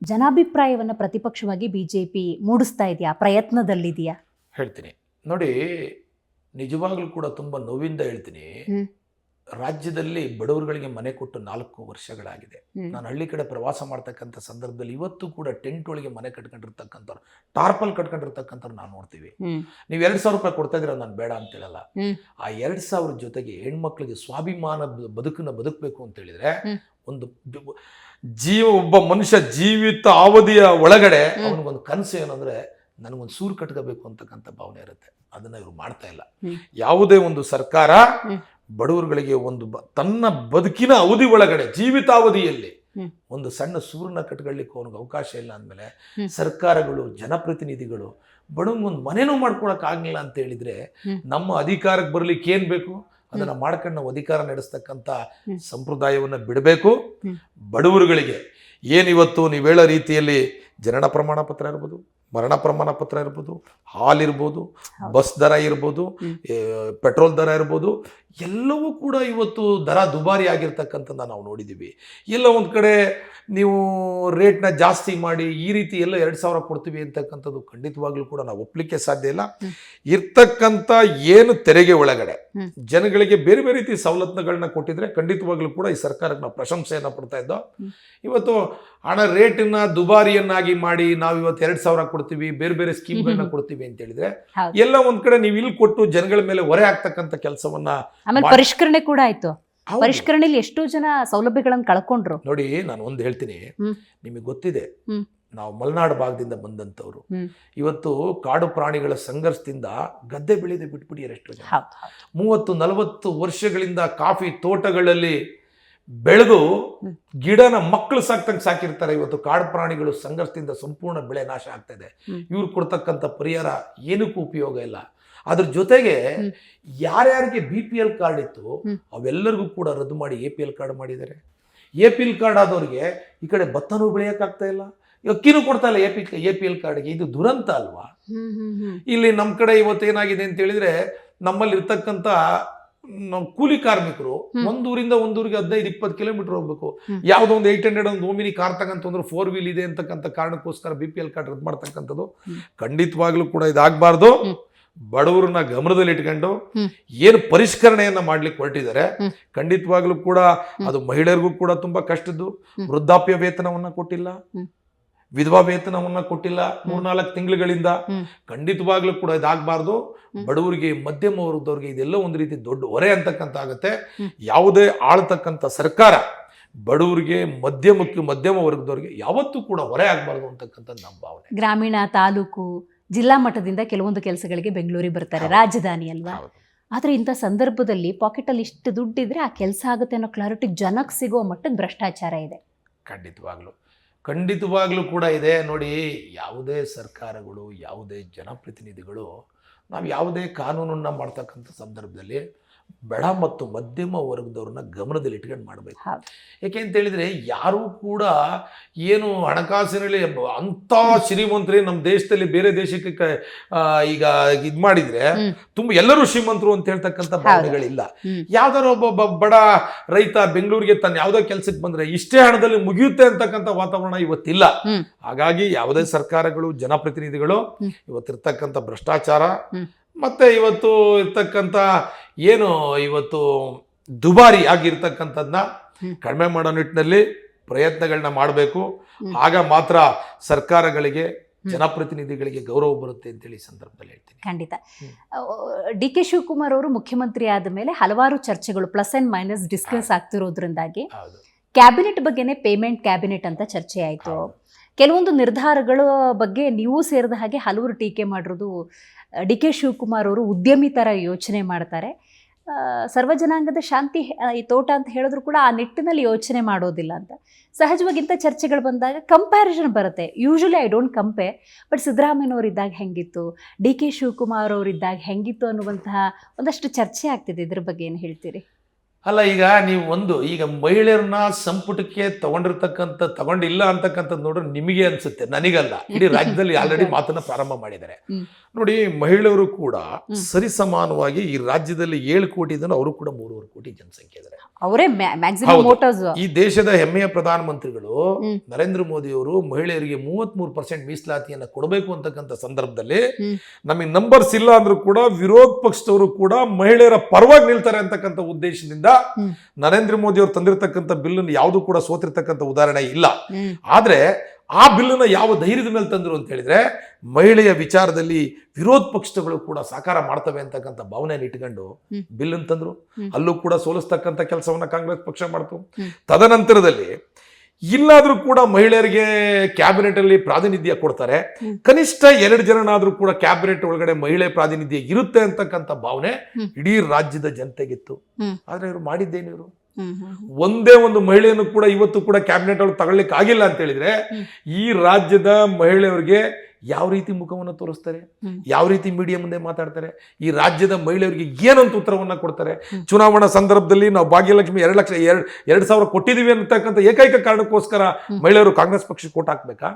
ಜನಾಭಿಪ್ರಾಯವನ್ನ ಪ್ರತಿಪಕ್ಷವಾಗಿ ಬಿಜೆಪಿ ಮೂಡಿಸ್ತಾ ಇದೆಯಾ, ಪ್ರಯತ್ನದಲ್ಲಿದೆಯಾ?
ಹೇಳ್ತೀನಿ ನೋಡಿ, ನಿಜವಾಗ್ಲೂ ಕೂಡ ತುಂಬಾ ನೋವಿಂದ ಹೇಳ್ತೀನಿ. ರಾಜ್ಯದಲ್ಲಿ ಬಡವರುಗಳಿಗೆ ಮನೆ ಕೊಟ್ಟು 4 ವರ್ಷಗಳಾಗಿದೆ. ನಾನು ಹಳ್ಳಿ ಕಡೆ ಪ್ರವಾಸ ಮಾಡ್ತಕ್ಕಂಥ ಸಂದರ್ಭದಲ್ಲಿ ಇವತ್ತು ಕೂಡ ಟೆಂಟ್ ಒಳಗೆ ಮನೆ ಕಟ್ಕೊಂಡಿರ್ತಕ್ಕಂಥವ್ರು, ಟಾರ್ಪಲ್ ಕಟ್ಕೊಂಡಿರ್ತಕ್ಕಂಥವ್ರು ನಾವು ನೋಡ್ತೀವಿ. ನೀವು 2,000 ರೂಪಾಯಿ ಕೊಡ್ತಾ ಇದ್ದೀರ, ನಾನು ಬೇಡ ಅಂತ ಹೇಳಲ್ಲ. ಆ 2,000 ಜೊತೆಗೆ ಹೆಣ್ಮಕ್ಳಿಗೆ ಸ್ವಾಭಿಮಾನ ಬದುಕಬೇಕು ಅಂತ ಹೇಳಿದ್ರೆ, ಒಬ್ಬ ಮನುಷ್ಯ ಜೀವಿತ ಅವಧಿಯ ಒಳಗಡೆ ಅವನಿಗೊಂದು ಕನಸು ಏನಂದ್ರೆ, ನನಗೊಂದು ಸೂರು ಕಟ್ಕೋಬೇಕು ಅಂತಕ್ಕಂಥ ಭಾವನೆ ಇರುತ್ತೆ. ಅದನ್ನ ಇವರು ಮಾಡ್ತಾ ಇಲ್ಲ. ಯಾವುದೇ ಒಂದು ಸರ್ಕಾರ ಬಡವರುಗಳಿಗೆ ತನ್ನ ಬದುಕಿನ ಅವಧಿ ಒಳಗಡೆ, ಜೀವಿತಾವಧಿಯಲ್ಲಿ ಒಂದು ಸಣ್ಣ ಸೂರನ್ನ ಕಟ್ಕೊಳ್ಳಿಕ್ಕೆ ಅವನಿಗೆ ಅವಕಾಶ ಇಲ್ಲ ಅಂದಮೇಲೆ, ಸರ್ಕಾರಗಳು, ಜನಪ್ರತಿನಿಧಿಗಳು ಬಡವಂಗೊಂದು ಮನೆನೂ ಮಾಡ್ಕೊಳಕ್ ಆಗ್ಲಿಲ್ಲ ಅಂತ ಹೇಳಿದ್ರೆ, ನಮ್ಮ ಅಧಿಕಾರಕ್ಕೆ ಬರ್ಲಿಕ್ಕೆ ಏನ್ ಬೇಕು ಅದನ್ನ ಮಾಡ್ಕೊಂಡು ನಾವು ಅಧಿಕಾರ ನಡೆಸ್ತಕ್ಕಂಥ ಸಂಪ್ರದಾಯವನ್ನ ಬಿಡಬೇಕು. ಬಡವರುಗಳಿಗೆ ಏನಿವತ್ತು ನೀವು ಹೇಳೋ ರೀತಿಯಲ್ಲಿ ಜನನ ಪ್ರಮಾಣ ಪತ್ರ ಇರ್ಬೋದು, ಮರಣ ಪ್ರಮಾಣ ಪತ್ರ ಇರ್ಬೋದು, ಹಾಲಿರ್ಬೋದು, ಬಸ್ ದರ ಇರ್ಬೋದು, ಪೆಟ್ರೋಲ್ ದರ ಇರ್ಬೋದು, ಎಲ್ಲವೂ ಕೂಡ ಇವತ್ತು ದರ ದುಬಾರಿ ಆಗಿರ್ತಕ್ಕಂಥದ್ದು ನಾವು ನೋಡಿದ್ದೀವಿ. ಎಲ್ಲ ಒಂದು ಕಡೆ ನೀವು ರೇಟ್ನ ಜಾಸ್ತಿ ಮಾಡಿ ಈ ರೀತಿ ಎಲ್ಲ 2,000 ಕೊಡ್ತೀವಿ ಅಂತಕ್ಕಂಥದ್ದು ಖಂಡಿತವಾಗ್ಲೂ ಕೂಡ ನಾವು ಒಪ್ಪಲಿಕ್ಕೆ ಸಾಧ್ಯ ಇಲ್ಲ. ಇರ್ತಕ್ಕಂಥ ಏನು ತೆರಿಗೆ ಒಳಗಡೆ ಜನಗಳಿಗೆ ಬೇರೆ ಬೇರೆ ರೀತಿ ಸವಲತ್ತುಗಳನ್ನ ಕೊಟ್ಟಿದ್ರೆ ಖಂಡಿತವಾಗ್ಲೂ ಕೂಡ ಈ ಸರ್ಕಾರಕ್ಕೆ ನಾವು ಪ್ರಶಂಸೆಯನ್ನು ಪಡ್ತಾ ಇದ್ದೋ. ಇವತ್ತು ಹಣ ರೇಟನ್ನ ದುಬಾರಿಯನ್ನಾಗಿ ಮಾಡಿ ನಾವು ಇವತ್ತು 2,000 ಕೊಡ್ತೀವಿ, ಬೇರೆ ಬೇರೆ ಸ್ಕೀಮ್ಗಳನ್ನ ಕೊಡ್ತೀವಿ ಅಂತ ಹೇಳಿದ್ರೆ, ಎಲ್ಲ ಒಂದ್ ಕಡೆ ನೀವು ಇಲ್ಲಿ ಕೊಟ್ಟು ಜನಗಳ ಮೇಲೆ ಹೊರೆ ಆಗ್ತಕ್ಕಂಥ ಕೆಲಸವನ್ನ,
ಆಮೇಲೆ ಪರಿಷ್ಕರಣೆ ಕೂಡ ಆಯ್ತು. ಪರಿಷ್ಕರಣೆಯಲ್ಲಿ ಎಷ್ಟೋ ಜನ ಸೌಲಭ್ಯಗಳನ್ನು ಕಳ್ಕೊಂಡ್ರು.
ನೋಡಿ, ನಾನು ಒಂದು ಹೇಳ್ತೀನಿ, ನಿಮಗೆ ಗೊತ್ತಿದೆ, ನಾವು ಮಲೆನಾಡು ಭಾಗದಿಂದ ಬಂದಂತವ್ರು. ಇವತ್ತು ಕಾಡು ಪ್ರಾಣಿಗಳ ಸಂಘರ್ಷದಿಂದ ಗದ್ದೆ ಬೆಳೆದು ಬಿಟ್ಬಿಟ್ಟಿದ್ದಾರೆ ಎಷ್ಟೋ ಜನ. 30-40 ವರ್ಷಗಳಿಂದ ಕಾಫಿ ತೋಟಗಳಲ್ಲಿ ಬೆಳೆದು ಗಿಡನ ಮಕ್ಕಳು ಸಾಕ್ತಂಗೆ ಸಾಕಿರ್ತಾರೆ. ಇವತ್ತು ಕಾಡು ಪ್ರಾಣಿಗಳು ಸಂಘರ್ಷದಿಂದ ಸಂಪೂರ್ಣ ಬೆಳೆ ನಾಶ ಆಗ್ತಾ ಇದೆ. ಇವ್ರು ಕೊಡ್ತಕ್ಕಂಥ ಪರಿಹಾರ ಏನಕ್ಕೂ ಉಪಯೋಗ ಇಲ್ಲ. ಅದ್ರ ಜೊತೆಗೆ ಯಾರ್ಯಾರಿಗೆ BPL ಕಾರ್ಡ್ ಇತ್ತು ಅವೆಲ್ಲರಿಗೂ ಕೂಡ ರದ್ದು ಮಾಡಿ APL ಕಾರ್ಡ್ ಮಾಡಿದ್ದಾರೆ. APL ಕಾರ್ಡ್ ಆದವ್ರಿಗೆ ಈ ಕಡೆ ಭತ್ತನೂ ಬೆಳೆಯೋಕ್ಕಾಗ್ತಾ ಇಲ್ಲ, ಅಕ್ಕಿನೂ ಕೊಡ್ತಾ ಇಲ್ಲ APL ಕಾರ್ಡ್ಗೆ. ಇದು ದುರಂತ ಅಲ್ವಾ? ಇಲ್ಲಿ ನಮ್ಮ ಕಡೆ ಇವತ್ತು ಏನಾಗಿದೆ ಅಂತ ಹೇಳಿದ್ರೆ, ನಮ್ಮಲ್ಲಿ ಇರ್ತಕ್ಕಂಥ ಕೂಲಿ ಕಾರ್ಮಿಕರು ಒಂದೂರಿಂದ ಒಂದೂರಿಗೆ 15-20 ಕಿಲೋಮೀಟರ್ ಹೋಗ್ಬೇಕು. ಯಾವ್ದೋ ಒಂದು 800 ಒಂದು ಓಮಿನಿ ಕಾರ್ ತಗಂತಂದ್ರೆ 4 ವೀಲ್ ಇದೆ ಅಂತಕ್ಕಂಥ ಕಾರಣಕ್ಕೋಸ್ಕರ BPL ಕಾರ್ಡ್ ರದ್ದು ಮಾಡ್ತಕ್ಕಂಥದ್ದು ಖಂಡಿತವಾಗ್ಲೂ ಕೂಡ ಇದಾಗಬಾರ್ದು. ಬಡವರನ್ನ ಗಮನದಲ್ಲಿ ಇಟ್ಕೊಂಡು ಏನು ಪರಿಷ್ಕರಣೆಯನ್ನ ಮಾಡ್ಲಿಕ್ಕೆ ಹೊರಟಿದ್ದಾರೆ, ಖಂಡಿತವಾಗ್ಲೂ ಕೂಡ ಅದು ಮಹಿಳೆಯರಿಗೂ ಕೂಡ ತುಂಬಾ ಕಷ್ಟದ್ದು. ವೃದ್ಧಾಪ್ಯ ವೇತನವನ್ನ ಕೊಟ್ಟಿಲ್ಲ, ವಿಧವಾ ವೇತನವನ್ನ ಕೊಟ್ಟಿಲ್ಲ 3-4 ತಿಂಗಳುಗಳಿಂದ. ಖಂಡಿತವಾಗ್ಲೂ ಕೂಡ ಇದಾಗಬಾರ್ದು. ಬಡವರಿಗೆ, ಮಧ್ಯಮ ವರ್ಗದವ್ರಿಗೆ ಇದೆಲ್ಲ ಒಂದು ರೀತಿ ದೊಡ್ಡ ಹೊರೆ ಅಂತಕ್ಕಂಥ ಆಗುತ್ತೆ. ಯಾವುದೇ ಆಳ್ತಕ್ಕಂಥ ಸರ್ಕಾರ ಬಡವರಿಗೆ, ಮಧ್ಯಮ ವರ್ಗದವ್ರಿಗೆ ಯಾವತ್ತೂ ಕೂಡ ಹೊರೆ ಆಗಬಾರ್ದು ಅಂತಕ್ಕಂಥದ್ದು ನಮ್ಮ ಭಾವನೆ.
ಗ್ರಾಮೀಣ, ತಾಲೂಕು, ಜಿಲ್ಲಾ ಮಟ್ಟದಿಂದ ಕೆಲವೊಂದು ಕೆಲಸಗಳಿಗೆ ಬೆಂಗಳೂರಿಗೆ ಬರ್ತಾರೆ, ರಾಜಧಾನಿ ಅಲ್ವಾ? ಆದ್ರೆ ಇಂಥ ಸಂದರ್ಭದಲ್ಲಿ ಪಾಕೆಟ್ ಅಲ್ಲಿ ಇಷ್ಟು ದುಡ್ಡಿದ್ರೆ ಆ ಕೆಲಸ ಆಗುತ್ತೆ ಅನ್ನೋ ಕ್ಲಾರಿಟಿ ಜನಕ್ಕೆ ಸಿಗೋ ಮಟ್ಟಕ್ಕೆ ಭ್ರಷ್ಟಾಚಾರ ಇದೆ.
ಖಂಡಿತವಾಗ್ಲೂ ಕೂಡ ಇದೆ ನೋಡಿ. ಯಾವುದೇ ಸರ್ಕಾರಗಳು, ಯಾವುದೇ ಜನಪ್ರತಿನಿಧಿಗಳು ನಾವು ಯಾವುದೇ ಕಾನೂನನ್ನು ಮಾಡ್ತಕ್ಕಂಥ ಸಂದರ್ಭದಲ್ಲಿ ಬಡ ಮತ್ತು ಮಧ್ಯಮ ವರ್ಗದವ್ರನ್ನ ಗಮನದಲ್ಲಿ ಇಟ್ಕೊಂಡು ಮಾಡಬೇಕು. ಯಾಕೆ ಅಂತ ಹೇಳಿದ್ರೆ ಯಾರೂ ಕೂಡ ಏನು ಹಣಕಾಸಿನಲ್ಲಿ ಅಂಥ ಶ್ರೀಮಂತರೇ ನಮ್ಮ ದೇಶದಲ್ಲಿ ಬೇರೆ ದೇಶಕ್ಕೆ ಈಗ ಇದು ಮಾಡಿದ್ರೆ ತುಂಬ ಎಲ್ಲರೂ ಶ್ರೀಮಂತರು ಅಂತ ಹೇಳ್ತಕ್ಕಂಥ ಭಾವನೆಗಳಿಲ್ಲ. ಯಾವ್ದಾರ ಒಬ್ಬ ಬಡ ರೈತ ಬೆಂಗಳೂರಿಗೆ ತನ್ನ ಯಾವುದೋ ಕೆಲಸಕ್ಕೆ ಬಂದ್ರೆ ಇಷ್ಟೇ ಹಣದಲ್ಲಿ ಮುಗಿಯುತ್ತೆ ಅಂತಕ್ಕಂಥ ವಾತಾವರಣ ಇವತ್ತಿಲ್ಲ. ಹಾಗಾಗಿ ಯಾವುದೇ ಸರ್ಕಾರಗಳು, ಜನಪ್ರತಿನಿಧಿಗಳು ಇವತ್ತಿರ್ತಕ್ಕಂಥ ಭ್ರಷ್ಟಾಚಾರ ಮತ್ತೆ ಇವತ್ತು ಇರ್ತಕ್ಕಂಥ ಏನು ಇವತ್ತು ದುಬಾರಿ ಆಗಿರ್ತಕ್ಕಂಥದ್ದನ್ನ ಕಡಿಮೆ ಮಾಡೋ ನಿಟ್ಟಿನಲ್ಲಿ ಪ್ರಯತ್ನಗಳನ್ನ ಮಾಡಬೇಕು. ಆಗ ಮಾತ್ರ ಸರ್ಕಾರಗಳಿಗೆ, ಜನಪ್ರತಿನಿಧಿಗಳಿಗೆ ಗೌರವ ಬರುತ್ತೆ ಅಂತೇಳಿ ಈ ಸಂದರ್ಭದಲ್ಲಿ ಹೇಳ್ತೀನಿ.
ಖಂಡಿತ. ಡಿ ಕೆ ಶಿವಕುಮಾರ್ ಅವರು ಮುಖ್ಯಮಂತ್ರಿ ಆದ ಮೇಲೆ ಹಲವಾರು ಚರ್ಚೆಗಳು ಪ್ಲಸ್ ಅಂಡ್ ಮೈನಸ್ ಡಿಸ್ಕಸ್ ಆಗ್ತಿರೋದ್ರಿಂದಾಗಿ ಕ್ಯಾಬಿನೆಟ್ ಬಗ್ಗೆನೇ ಪೇಮೆಂಟ್ ಕ್ಯಾಬಿನೆಟ್ ಅಂತ ಚರ್ಚೆ ಆಯಿತು. ಕೆಲವೊಂದು ನಿರ್ಧಾರಗಳ ಬಗ್ಗೆ ನೀವು ಸೇರಿದ ಹಾಗೆ ಹಲವರು ಟೀಕೆ ಮಾಡಿರೋದು, ಡಿ ಕೆ ಶಿವಕುಮಾರ್ ಅವರು ಉದ್ಯಮಿ ಥರ ಯೋಚನೆ ಮಾಡ್ತಾರೆ, ಸರ್ವಜನಾಂಗದ ಶಾಂತಿ ಈ ತೋಟ ಅಂತ ಹೇಳಿದ್ರು ಕೂಡ ಆ ನಿಟ್ಟಿನಲ್ಲಿ ಯೋಚನೆ ಮಾಡೋದಿಲ್ಲ ಅಂತ. ಸಹಜವಾಗಿಂತ ಚರ್ಚೆಗಳು ಬಂದಾಗ ಕಂಪ್ಯಾರಿಸನ್ ಬರುತ್ತೆ. Usually I don't compare, but ಸಿದ್ದರಾಮಯ್ಯನವರಿದ್ದಾಗ ಹೆಂಗಿತ್ತು, ಡಿ ಕೆ ಶಿವಕುಮಾರ್ ಅವರಿದ್ದಾಗ ಹೆಂಗಿತ್ತು ಅನ್ನುವಂತಹ ಒಂದಷ್ಟು ಚರ್ಚೆ ಆಗ್ತಿದೆ. ಇದ್ರ ಬಗ್ಗೆ ಏನು ಹೇಳ್ತೀರಿ?
ಅಲ್ಲ, ಈಗ ನೀವು ಈಗ ಮಹಿಳೆಯರನ್ನ ಸಂಪುಟಕ್ಕೆ ತಗೊಂಡಿಲ್ಲ ಅಂತಕ್ಕಂಥದ್ದು ನೋಡ್ರೆ ನಿಮಗೆ ಅನ್ಸುತ್ತೆ, ನನಗಲ್ಲ. ಇಡೀ ರಾಜ್ಯದಲ್ಲಿ ಆಲ್ರೆಡಿ ಮಾತನ್ನ ಪ್ರಾರಂಭ ಮಾಡಿದ್ದಾರೆ ನೋಡಿ. ಮಹಿಳೆಯರು ಕೂಡ ಸರಿಸಮಾನವಾಗಿ ಈ ರಾಜ್ಯದಲ್ಲಿ 7 ಕೋಟಿ ಇದ್ದಾರೆ, ಅವರು ಕೂಡ 3.5 ಕೋಟಿ ಜನಸಂಖ್ಯೆ ಇದ್ದಾರೆ.
ಅವರೇ ಮ್ಯಾಕ್ಸಿಮಮ್ ವೋಟರ್ಸ್.
ಈ ದೇಶದ ಹೆಮ್ಮೆಯ ಪ್ರಧಾನಮಂತ್ರಿಗಳು ನರೇಂದ್ರ ಮೋದಿ ಅವರು ಮಹಿಳೆಯರಿಗೆ 33% ಮೀಸಲಾತಿಯನ್ನ ಕೊಡಬೇಕು ಅಂತಕ್ಕಂಥ ಸಂದರ್ಭದಲ್ಲಿ ನಮಗೆ ನಂಬರ್ಸ್ ಇಲ್ಲ ಅಂದ್ರೂ ಕೂಡ ವಿರೋಧ ಪಕ್ಷದವರು ಕೂಡ ಮಹಿಳೆಯರ ಪರವಾಗಿ ನಿಲ್ತಾರೆ ಅಂತಕ್ಕಂಥ ಉದ್ದೇಶದಿಂದ ನರೇಂದ್ರ ಮೋದಿ ಅವರು ತಂದಿರತಕ್ಕಂಥ ಬಿಲ್ಲನ್ನು ಯಾವುದು ಕೂಡ ಸೋತಿರ್ತಕ್ಕಂಥ ಉದಾಹರಣೆ ಇಲ್ಲ. ಆದ್ರೆ ಆ ಬಿಲ್ಲನ್ನ ಯಾವ ಧೈರ್ಯದ ಮೇಲೆ ತಂದ್ರು ಅಂತ ಹೇಳಿದ್ರೆ, ಮಹಿಳೆಯ ವಿಚಾರದಲ್ಲಿ ವಿರೋಧ ಪಕ್ಷಗಳು ಕೂಡ ಸಾಕಾರ ಮಾಡ್ತವೆ ಅಂತಕ್ಕಂಥ ಭಾವನೆಯನ್ನು ಇಟ್ಕೊಂಡು ಬಿಲ್ಲನ್ನು ತಂದ್ರು. ಅಲ್ಲೂ ಕೂಡ ಸೋಲಿಸ್ತಕ್ಕಂಥ ಕೆಲಸವನ್ನ ಕಾಂಗ್ರೆಸ್ ಪಕ್ಷ ಮಾಡ್ತು. ತದನಂತರದಲ್ಲಿ ಇಲ್ಲಾದ್ರೂ ಕೂಡ ಮಹಿಳೆಯರಿಗೆ ಕ್ಯಾಬಿನೆಟ್ ಅಲ್ಲಿ ಪ್ರಾತಿನಿಧ್ಯ ಕೊಡ್ತಾರೆ. ಕನಿಷ್ಠ 2 ಜನನಾದ್ರೂ ಕೂಡ ಕ್ಯಾಬಿನೆಟ್ ಒಳಗಡೆ ಮಹಿಳೆ ಪ್ರಾತಿನಿಧ್ಯ ಇರುತ್ತೆ ಅಂತಕ್ಕಂಥ ಭಾವನೆ ಇಡೀ ರಾಜ್ಯದ ಜನತೆಗಿತ್ತು. ಆದ್ರೆ ಇವರು ಮಾಡಿದ್ದೇನು? ಇವರು ಒಂದೇ ಒಂದು ಮಹಿಳೆಯನ್ನು ಕೂಡ ಇವತ್ತು ಕೂಡ ಕ್ಯಾಬಿನೆಟ್ ಒಳಗೆ ತಗೊಳ್ಳಿಕ್ಕೆ ಆಗಿಲ್ಲ ಅಂತ ಹೇಳಿದ್ರೆ, ಈ ರಾಜ್ಯದ ಮಹಿಳೆಯರಿಗೆ ಯಾವ ರೀತಿ ಮುಖವನ್ನು ತೋರಿಸ್ತಾರೆ, ಯಾವ ರೀತಿ ಮೀಡಿಯಾ ಮುಂದೆ ಮಾತಾಡ್ತಾರೆ, ಈ ರಾಜ್ಯದ ಮಹಿಳೆಯರಿಗೆ ಏನಂತ ಉತ್ತರವನ್ನ ಕೊಡ್ತಾರೆ? ಚುನಾವಣಾ ಸಂದರ್ಭದಲ್ಲಿ ನಾವು ಭಾಗ್ಯಲಕ್ಷ್ಮಿ 2,000 ಕೊಟ್ಟಿದೀವಿ ಅಂತಕ್ಕಂಥ ಏಕೈಕ ಕಾರಣಕ್ಕೋಸ್ಕರ ಮಹಿಳೆಯರು ಕಾಂಗ್ರೆಸ್ ಪಕ್ಷಕ್ಕೆ ಓಟ್ ಹಾಕ್ಬೇಕಾ?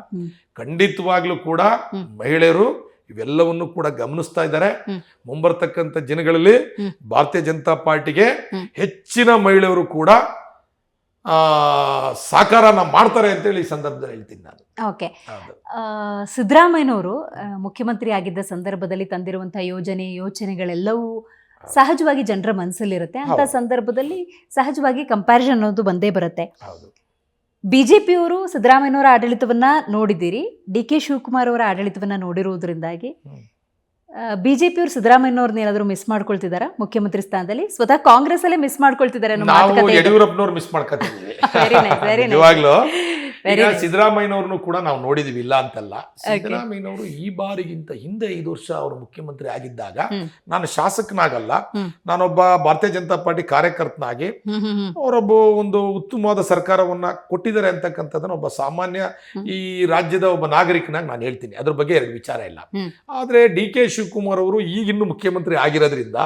ಖಂಡಿತವಾಗ್ಲೂ ಕೂಡ ಮಹಿಳೆಯರು ಇವೆಲ್ಲವನ್ನು ಕೂಡ ಗಮನಿಸ್ತಾ ಇದ್ದಾರೆ. ಮುಂಬರ್ತಕ್ಕಂಥ ದಿನಗಳಲ್ಲಿ ಭಾರತೀಯ ಜನತಾ ಪಾರ್ಟಿಗೆ ಹೆಚ್ಚಿನ ಮಹಿಳೆಯರು ಕೂಡ ಸಾಕಾರನ ಮಾಡ್ತಾರೆ ಅಂತೇಳಿ ಈ ಸಂದರ್ಭದಲ್ಲಿ ಹೇಳ್ತೀನಿ ನಾನು.
ಓಕೆ, ಸಿದ್ದರಾಮಯ್ಯನವರು ಮುಖ್ಯಮಂತ್ರಿ ಆಗಿದ್ದ ಸಂದರ್ಭದಲ್ಲಿ ತಂದಿರುವಂತಹ ಯೋಚನೆಗಳೆಲ್ಲವೂ ಸಹಜವಾಗಿ ಜನರ ಮನಸ್ಸಲ್ಲಿರುತ್ತೆ. ಅಂತ ಸಂದರ್ಭದಲ್ಲಿ ಸಹಜವಾಗಿ ಕಂಪ್ಯಾರಿಸನ್ ಅನ್ನೋದು ಬಂದೇ ಬರುತ್ತೆ. ಬಿಜೆಪಿಯವರು ಸಿದ್ದರಾಮಯ್ಯನವರ ಆಡಳಿತವನ್ನ ನೋಡಿದ್ದೀರಿ, ಡಿ ಕೆ ಶಿವಕುಮಾರ್ ಅವರ ಆಡಳಿತವನ್ನ ನೋಡಿರುವುದರಿಂದಾಗಿ ಬಿಜೆಪಿಯವರು ಸಿದ್ದರಾಮಯ್ಯನವ್ರನ್ನ ಏನಾದ್ರು ಮಿಸ್ ಮಾಡ್ಕೊಳ್ತಿದಾರ ಮುಖ್ಯಮಂತ್ರಿ ಸ್ಥಾನದಲ್ಲಿ? ಸ್ವತಃ ಕಾಂಗ್ರೆಸ್ ಅಲ್ಲೇ ಮಿಸ್ ಮಾಡ್ಕೊಳ್ತಿದ್ದಾರೆ.
ಯಡಿಯೂರಪ್ಪನವ್ರು ಮಿಸ್ ಮಾಡ್ಕೊತಿದ್ದೀವಿ. ಸಿದ್ದರಾಮಯ್ಯನವ್ರನ್ನು ಕೂಡ ನಾವು ನೋಡಿದೀವಿ, ಇಲ್ಲ ಅಂತಲ್ಲ. ಸಿದ್ದರಾಮಯ್ಯನವರು ಈ ಬಾರಿಗಿಂತ ಹಿಂದೆ 5 ವರ್ಷ ಅವರು ಮುಖ್ಯಮಂತ್ರಿ ಆಗಿದ್ದಾಗ ನಾನು ಶಾಸಕನಾಗಲ್ಲ, ನಾನೊಬ್ಬ ಭಾರತೀಯ ಜನತಾ ಪಾರ್ಟಿ ಕಾರ್ಯಕರ್ತನಾಗಿ ಅವರೊಬ್ಬ ಒಂದು ಉತ್ತಮವಾದ ಸರ್ಕಾರವನ್ನ ಕೊಟ್ಟಿದ್ದಾರೆ ಅಂತಕ್ಕಂಥದ್ದನ್ನ ಒಬ್ಬ ಸಾಮಾನ್ಯ ಈ ರಾಜ್ಯದ ಒಬ್ಬ ನಾಗರಿಕನಾಗಿ ನಾನು ಹೇಳ್ತೀನಿ. ಅದ್ರ ಬಗ್ಗೆ 2 ವಿಚಾರ ಇಲ್ಲ. ಆದ್ರೆ ಡಿ ಕೆ ಶಿವಕುಮಾರ್ ಅವರು ಈಗಿನ್ನು ಮುಖ್ಯಮಂತ್ರಿ ಆಗಿರೋದ್ರಿಂದ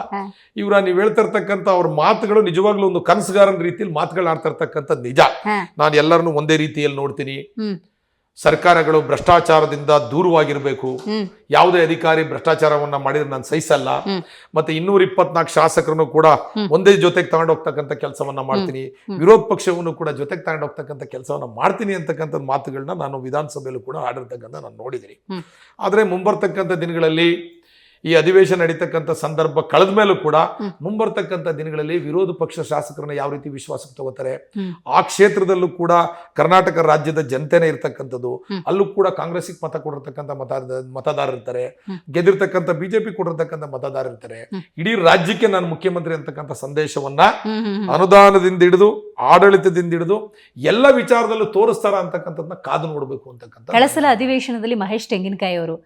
ನೀವು ಹೇಳ್ತಿರ್ತಕ್ಕಂಥ ಅವ್ರ ಮಾತುಗಳು ನಿಜವಾಗ್ಲೂ ಒಂದು ಕನಸುಗಾರನ ರೀತಿಯಲ್ಲಿ ಮಾತುಗಳಾಡ್ತಾ ಇರ್ತಕ್ಕಂಥದ್ದು ನಿಜ. ನಾನು ಎಲ್ಲರನ್ನು ಒಂದೇ ರೀತಿಯಲ್ಲಿ ನೋಡ್ತೀನಿ. ಸರ್ಕಾರಗಳು ಭ್ರಷ್ಟಾಚಾರದಿಂದ ದೂರವಾಗಿರ್ಬೇಕು. ಯಾವುದೇ ಅಧಿಕಾರಿ ಭ್ರಷ್ಟಾಚಾರವನ್ನ ಮಾಡಿದ್ರೆ ನಾನು ಸಹಿಸಲ್ಲ. ಮತ್ತೆ 224 ಶಾಸಕರನ್ನು ಕೂಡ ಒಂದೇ ಜೊತೆಗೆ ತಗೊಂಡೋಗ್ತಕ್ಕಂಥ ಕೆಲಸವನ್ನ ಮಾಡ್ತೀನಿ, ವಿರೋಧ ಪಕ್ಷವನ್ನು ಕೂಡ ಜೊತೆಗೆ ತಗೊಂಡೋಗ್ತಕ್ಕಂಥ ಕೆಲಸವನ್ನ ಮಾಡ್ತೀನಿ ಅಂತಕ್ಕಂಥ ಮಾತುಗಳನ್ನ ನಾನು ವಿಧಾನಸಭೆಯಲ್ಲೂ ಕೂಡ ಆಡಿರ್ತಕ್ಕಂಥ ನಾನು ನೋಡಿದ್ದೀನಿ. ಆದ್ರೆ ಮುಂಬರ್ತಕ್ಕಂಥ ದಿನಗಳಲ್ಲಿ ಈ ಅಧಿವೇಶನ ನಡೀತಕ್ಕಂಥ ಸಂದರ್ಭ ಕಳೆದ ಮೇಲೂ ಕೂಡ ಮುಂಬರ್ತಕ್ಕಂಥ ದಿನಗಳಲ್ಲಿ ವಿರೋಧ ಪಕ್ಷ ಶಾಸಕರನ್ನ ಯಾವ ರೀತಿ ವಿಶ್ವಾಸಕ್ಕೆ ತಗೋತಾರೆ, ಆ ಕ್ಷೇತ್ರದಲ್ಲೂ ಕೂಡ ಕರ್ನಾಟಕ ರಾಜ್ಯದ ಜನತೆನೇ ಇರ್ತಕ್ಕಂಥದ್ದು, ಅಲ್ಲೂ ಕೂಡ ಕಾಂಗ್ರೆಸ್ಗೆ ಮತ ಕೊಡಿರ್ತಕ್ಕಂಥ ಮತದಾರರು ಇರ್ತಾರೆ, ಗೆದ್ದಿರ್ತಕ್ಕಂಥ ಬಿಜೆಪಿ ಕೊಡಿರ್ತಕ್ಕಂಥ ಮತದಾರರು ಇರ್ತಾರೆ. ಇಡೀ ರಾಜ್ಯಕ್ಕೆ ನಾನು ಮುಖ್ಯಮಂತ್ರಿ ಅಂತಕ್ಕಂಥ ಸಂದೇಶವನ್ನ ಅನುದಾನದಿಂದ ಹಿಡಿದು ಆಡಳಿತದಿಂದ ಹಿಡಿದು ಎಲ್ಲ ವಿಚಾರದಲ್ಲೂ ತೋರಿಸ್ತಾರ ಅಂತಕ್ಕಂಥದ್ದನ್ನ ಕಾದು ನೋಡ್ಬೇಕು ಅಂತಕ್ಕಂಥ.
ಕಳೆಸಲ ಅಧಿವೇಶನದಲ್ಲಿ ಮಹೇಶ್ ತೆಂಗಿನಕಾಯಿ ಅವರು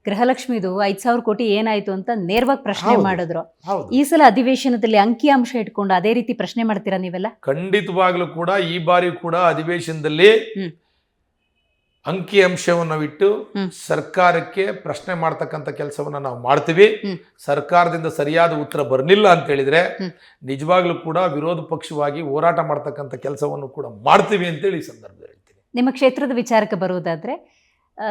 ಗೃಹಲಕ್ಷ್ಮಿದು 5,000 ಕೋಟಿ ಏನಾಯ್ತು ಅಂತ ನೇರವಾಗಿ ಪ್ರಶ್ನೆ
ಹೌದು.
ಮಾಡಿದ್ರು.
ಹೌದು,
ಈ ಸಲ ಅಧಿವೇಶನದಲ್ಲಿ ಅಂಕಿಅಂಶ ಇಟ್ಕೊಂಡು ಅದೇ ರೀತಿ ಪ್ರಶ್ನೆ ಮಾಡ್ತೀರಾ ನೀವೆಲ್ಲ?
ಖಂಡಿತವಾಗ್ಲೂ ಕೂಡ ಈ ಬಾರಿ ಕೂಡ ಅಧಿವೇಶನದಲ್ಲಿ ಅಂಕಿ ಅಂಶವನ್ನು ಇಟ್ಟು ಸರ್ಕಾರಕ್ಕೆ ಪ್ರಶ್ನೆ ಮಾಡ್ತಕ್ಕಂಥ ಕೆಲಸವನ್ನ ನಾವು ಮಾಡ್ತೀವಿ. ಸರ್ಕಾರದಿಂದ ಸರಿಯಾದ ಉತ್ತರ ಬರಲಿಲ್ಲ ಅಂತ ಹೇಳಿದ್ರೆ ನಿಜವಾಗ್ಲೂ ಕೂಡ ವಿರೋಧ ಪಕ್ಷವಾಗಿ ಹೋರಾಟ ಮಾಡ್ತಕ್ಕಂಥ ಕೆಲಸವನ್ನು ಕೂಡ ಮಾಡ್ತೀವಿ ಅಂತೇಳಿ ಈ ಸಂದರ್ಭದಲ್ಲಿ ಹೇಳ್ತೀನಿ.
ನಿಮ್ಮ ಕ್ಷೇತ್ರದ ವಿಚಾರಕ್ಕೆ ಬರುವುದಾದ್ರೆ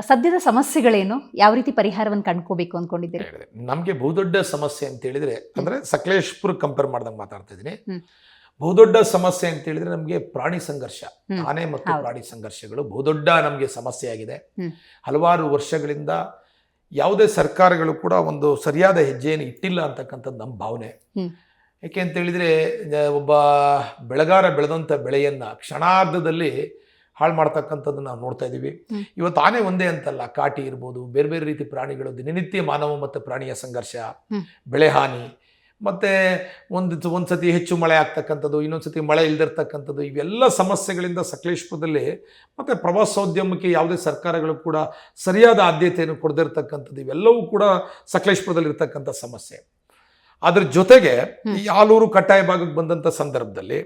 ಸದ್ಯದ ಸಮಸ್ಯೆಗಳೇನು, ಯಾವ ರೀತಿ ಪರಿಹಾರವನ್ನು ಕಂಡ್ಕೋಬೇಕು ಅಂದ್ಕೊಂಡಿದ್ದೀರಿ?
ನಮಗೆ ಬಹುದೊಡ್ಡ ಸಮಸ್ಯೆ ಅಂತ ಹೇಳಿದ್ರೆ ಅಂದ್ರೆ ಸಕಲೇಶ್ಪುರ ಕಂಪೇರ್ ಮಾಡ್ದಂಗೆ ಮಾತಾಡ್ತಾ ಇದ್ದೀನಿ. ಬಹುದೊಡ್ಡ ಸಮಸ್ಯೆ ಅಂತ ಹೇಳಿದ್ರೆ ನಮಗೆ ಪ್ರಾಣಿ ಸಂಘರ್ಷ, ಆನೆ ಮತ್ತು ಪ್ರಾಣಿ ಸಂಘರ್ಷಗಳು ಬಹುದೊಡ್ಡ ನಮಗೆ ಸಮಸ್ಯೆ ಆಗಿದೆ. ಹಲವಾರು ವರ್ಷಗಳಿಂದ ಯಾವುದೇ ಸರ್ಕಾರಗಳು ಕೂಡ ಒಂದು ಸರಿಯಾದ ಹೆಜ್ಜೆಯನ್ನು ಇಟ್ಟಿಲ್ಲ ಅಂತಕ್ಕಂಥದ್ದು ನಮ್ಮ ಭಾವನೆ. ಯಾಕೆ ಅಂತ ಹೇಳಿದ್ರೆ ಒಬ್ಬ ಬೆಳೆಗಾರ ಬೆಳೆದಂಥ ಬೆಳೆಯನ್ನ ಕ್ಷಣಾರ್ಧದಲ್ಲಿ ಹಾಳು ಮಾಡ್ತಕ್ಕಂಥದ್ದನ್ನು ನಾವು ನೋಡ್ತಾ ಇದ್ದೀವಿ. ಇವತ್ತು ಆನೆ ಒಂದೇ ಅಂತಲ್ಲ, ಕಾಟಿ ಇರ್ಬೋದು, ಬೇರೆ ಬೇರೆ ರೀತಿ ಪ್ರಾಣಿಗಳು, ದಿನನಿತ್ಯ ಮಾನವ ಮತ್ತು ಪ್ರಾಣಿಯ ಸಂಘರ್ಷ, ಬೆಳೆ ಹಾನಿ, ಮತ್ತು ಒಂದ್ಸತಿ ಹೆಚ್ಚು ಮಳೆ ಆಗ್ತಕ್ಕಂಥದ್ದು, ಇನ್ನೊಂದ್ಸತಿ ಮಳೆ ಇಲ್ದಿರ್ತಕ್ಕಂಥದ್ದು, ಇವೆಲ್ಲ ಸಮಸ್ಯೆಗಳಿಂದ ಸಕಲೇಶ್ಪುರದಲ್ಲಿ ಮತ್ತು ಪ್ರವಾಸೋದ್ಯಮಕ್ಕೆ ಯಾವುದೇ ಸರ್ಕಾರಗಳು ಕೂಡ ಸರಿಯಾದ ಆದ್ಯತೆಯನ್ನು ಕೊಡದಿರ್ತಕ್ಕಂಥದ್ದು, ಇವೆಲ್ಲವೂ ಕೂಡ ಸಕಲೇಶ್ಪುರದಲ್ಲಿ ಇರ್ತಕ್ಕಂಥ ಸಮಸ್ಯೆ. ಅದ್ರ ಜೊತೆಗೆ ಈ ಆಲೂರು ಕಟ್ಟಾಯ ಭಾಗಕ್ಕೆ ಬಂದಂಥ ಸಂದರ್ಭದಲ್ಲಿ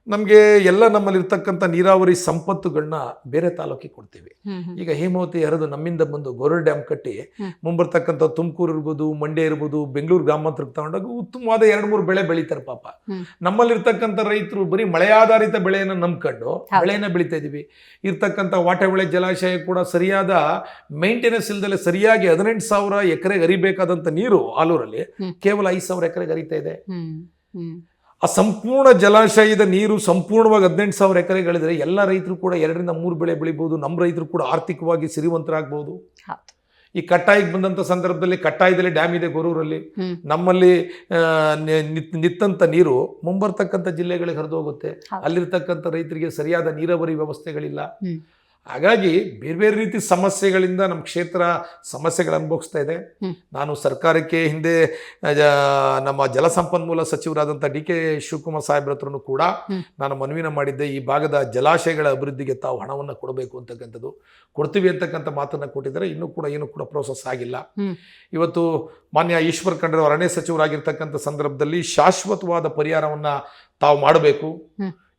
ನಮಗೆ ಎಲ್ಲ ನಮ್ಮಲ್ಲಿ ಇರ್ತಕ್ಕಂಥ ನೀರಾವರಿ ಸಂಪತ್ತುಗಳನ್ನ ಬೇರೆ ತಾಲೂಕಿಗೆ ಕೊಡ್ತೀವಿ. ಈಗ ಹೇಮಾವತಿ ಹರಿದು ನಮ್ಮಿಂದ ಬಂದು ಗೋರೂರು ಡ್ಯಾಮ್ ಕಟ್ಟಿ ಮುಂಬರ್ತಕ್ಕಂಥ ತುಮಕೂರು ಇರ್ಬೋದು, ಮಂಡ್ಯ ಇರ್ಬೋದು, ಬೆಂಗಳೂರು ಗ್ರಾಮಾಂತರಕ್ಕೆ ತಗೊಂಡಾಗ ಉತ್ತಮವಾದ 2-3 ಬೆಳೆ ಬೆಳೀತಾರೆ. ಪಾಪ ನಮ್ಮಲ್ಲಿರ್ತಕ್ಕಂಥ ರೈತರು ಬರೀ ಮಳೆ ಆಧಾರಿತ ಬೆಳೆಯನ್ನು ನಂಬ್ಕೊಂಡು ಬೆಳೆಯನ್ನ ಬೆಳೀತಾ ಇದೀವಿ. ಇರ್ತಕ್ಕಂಥ ವಾಟೆಬೆಳೆ ಜಲಾಶಯ ಕೂಡ ಸರಿಯಾದ ಮೇಂಟೆನೆನ್ಸ್ ಇಲ್ದಲೆ ಸರಿಯಾಗಿ 18,000 ಎಕರೆಗೆ ಹರಿಬೇಕಾದಂಥ ನೀರು ಆಲೂರಲ್ಲಿ ಕೇವಲ 5,000 ಎಕರೆಗೆ ಹರಿತಾ ಇದೆ. ಆ ಸಂಪೂರ್ಣ ಜಲಾಶಯದ ನೀರು ಸಂಪೂರ್ಣವಾಗಿ 18,000 ಎಕರೆಗಳಿದ್ರೆ ಎಲ್ಲ ರೈತರು ಕೂಡ 2-3 ಬೆಳೆ ಬೆಳಿಬಹುದು. ನಮ್ಮ ರೈತರು ಕೂಡ ಆರ್ಥಿಕವಾಗಿ ಸಿರಿವಂತರಾಗಬಹುದು. ಈ ಕಟ್ಟಾಯಿಗೆ ಬಂದಂತ ಸಂದರ್ಭದಲ್ಲಿ ಕಟ್ಟಾಯದಲ್ಲಿ ಡ್ಯಾಮ್ ಇದೆ ಗೊರೂರಲ್ಲಿ, ನಮ್ಮಲ್ಲಿ ನಿತ್ತಂತ ನೀರು ಮುಂಬರ್ತಕ್ಕಂಥ ಜಿಲ್ಲೆಗಳಿಗೆ ಹರಿದು ಹೋಗುತ್ತೆ. ಅಲ್ಲಿರ್ತಕ್ಕಂಥ ರೈತರಿಗೆ ಸರಿಯಾದ ನೀರಾವರಿ ವ್ಯವಸ್ಥೆಗಳಿಲ್ಲ. ಹಾಗಾಗಿ ಬೇರೆ ಬೇರೆ ರೀತಿ ಸಮಸ್ಯೆಗಳಿಂದ ನಮ್ಮ ಕ್ಷೇತ್ರ ಸಮಸ್ಯೆಗಳು ಅನುಭವಿಸ್ತಾ ಇದೆ. ನಾನು ಸರ್ಕಾರಕ್ಕೆ ಹಿಂದೆ ನಮ್ಮ ಜಲಸಂಪನ್ಮೂಲ ಸಚಿವರಾದಂಥ DK ಶಿವಕುಮಾರ್ ಸಾಹೇಬ್ರ ಹತ್ರನೂ ಕೂಡ ನಾನು ಮನವಿನ ಮಾಡಿದ್ದೆ. ಈ ಭಾಗದ ಜಲಾಶಯಗಳ ಅಭಿವೃದ್ಧಿಗೆ ತಾವು ಹಣವನ್ನು ಕೊಡಬೇಕು ಅಂತಕ್ಕಂಥದ್ದು, ಕೊಡ್ತೀವಿ ಅಂತಕ್ಕಂಥ ಮಾತನ್ನ ಕೊಟ್ಟಿದ್ದಾರೆ. ಇನ್ನೂ ಕೂಡ ಏನು ಕೂಡ ಪ್ರೋಸೆಸ್ ಆಗಿಲ್ಲ. ಇವತ್ತು ಮಾನ್ಯ ಈಶ್ವರ್ ಖಂಡ್ರೆ ಅರಣ್ಯ ಸಚಿವರಾಗಿರ್ತಕ್ಕಂಥ ಸಂದರ್ಭದಲ್ಲಿ ಶಾಶ್ವತವಾದ ಪರಿಹಾರವನ್ನ ತಾವು ಮಾಡಬೇಕು.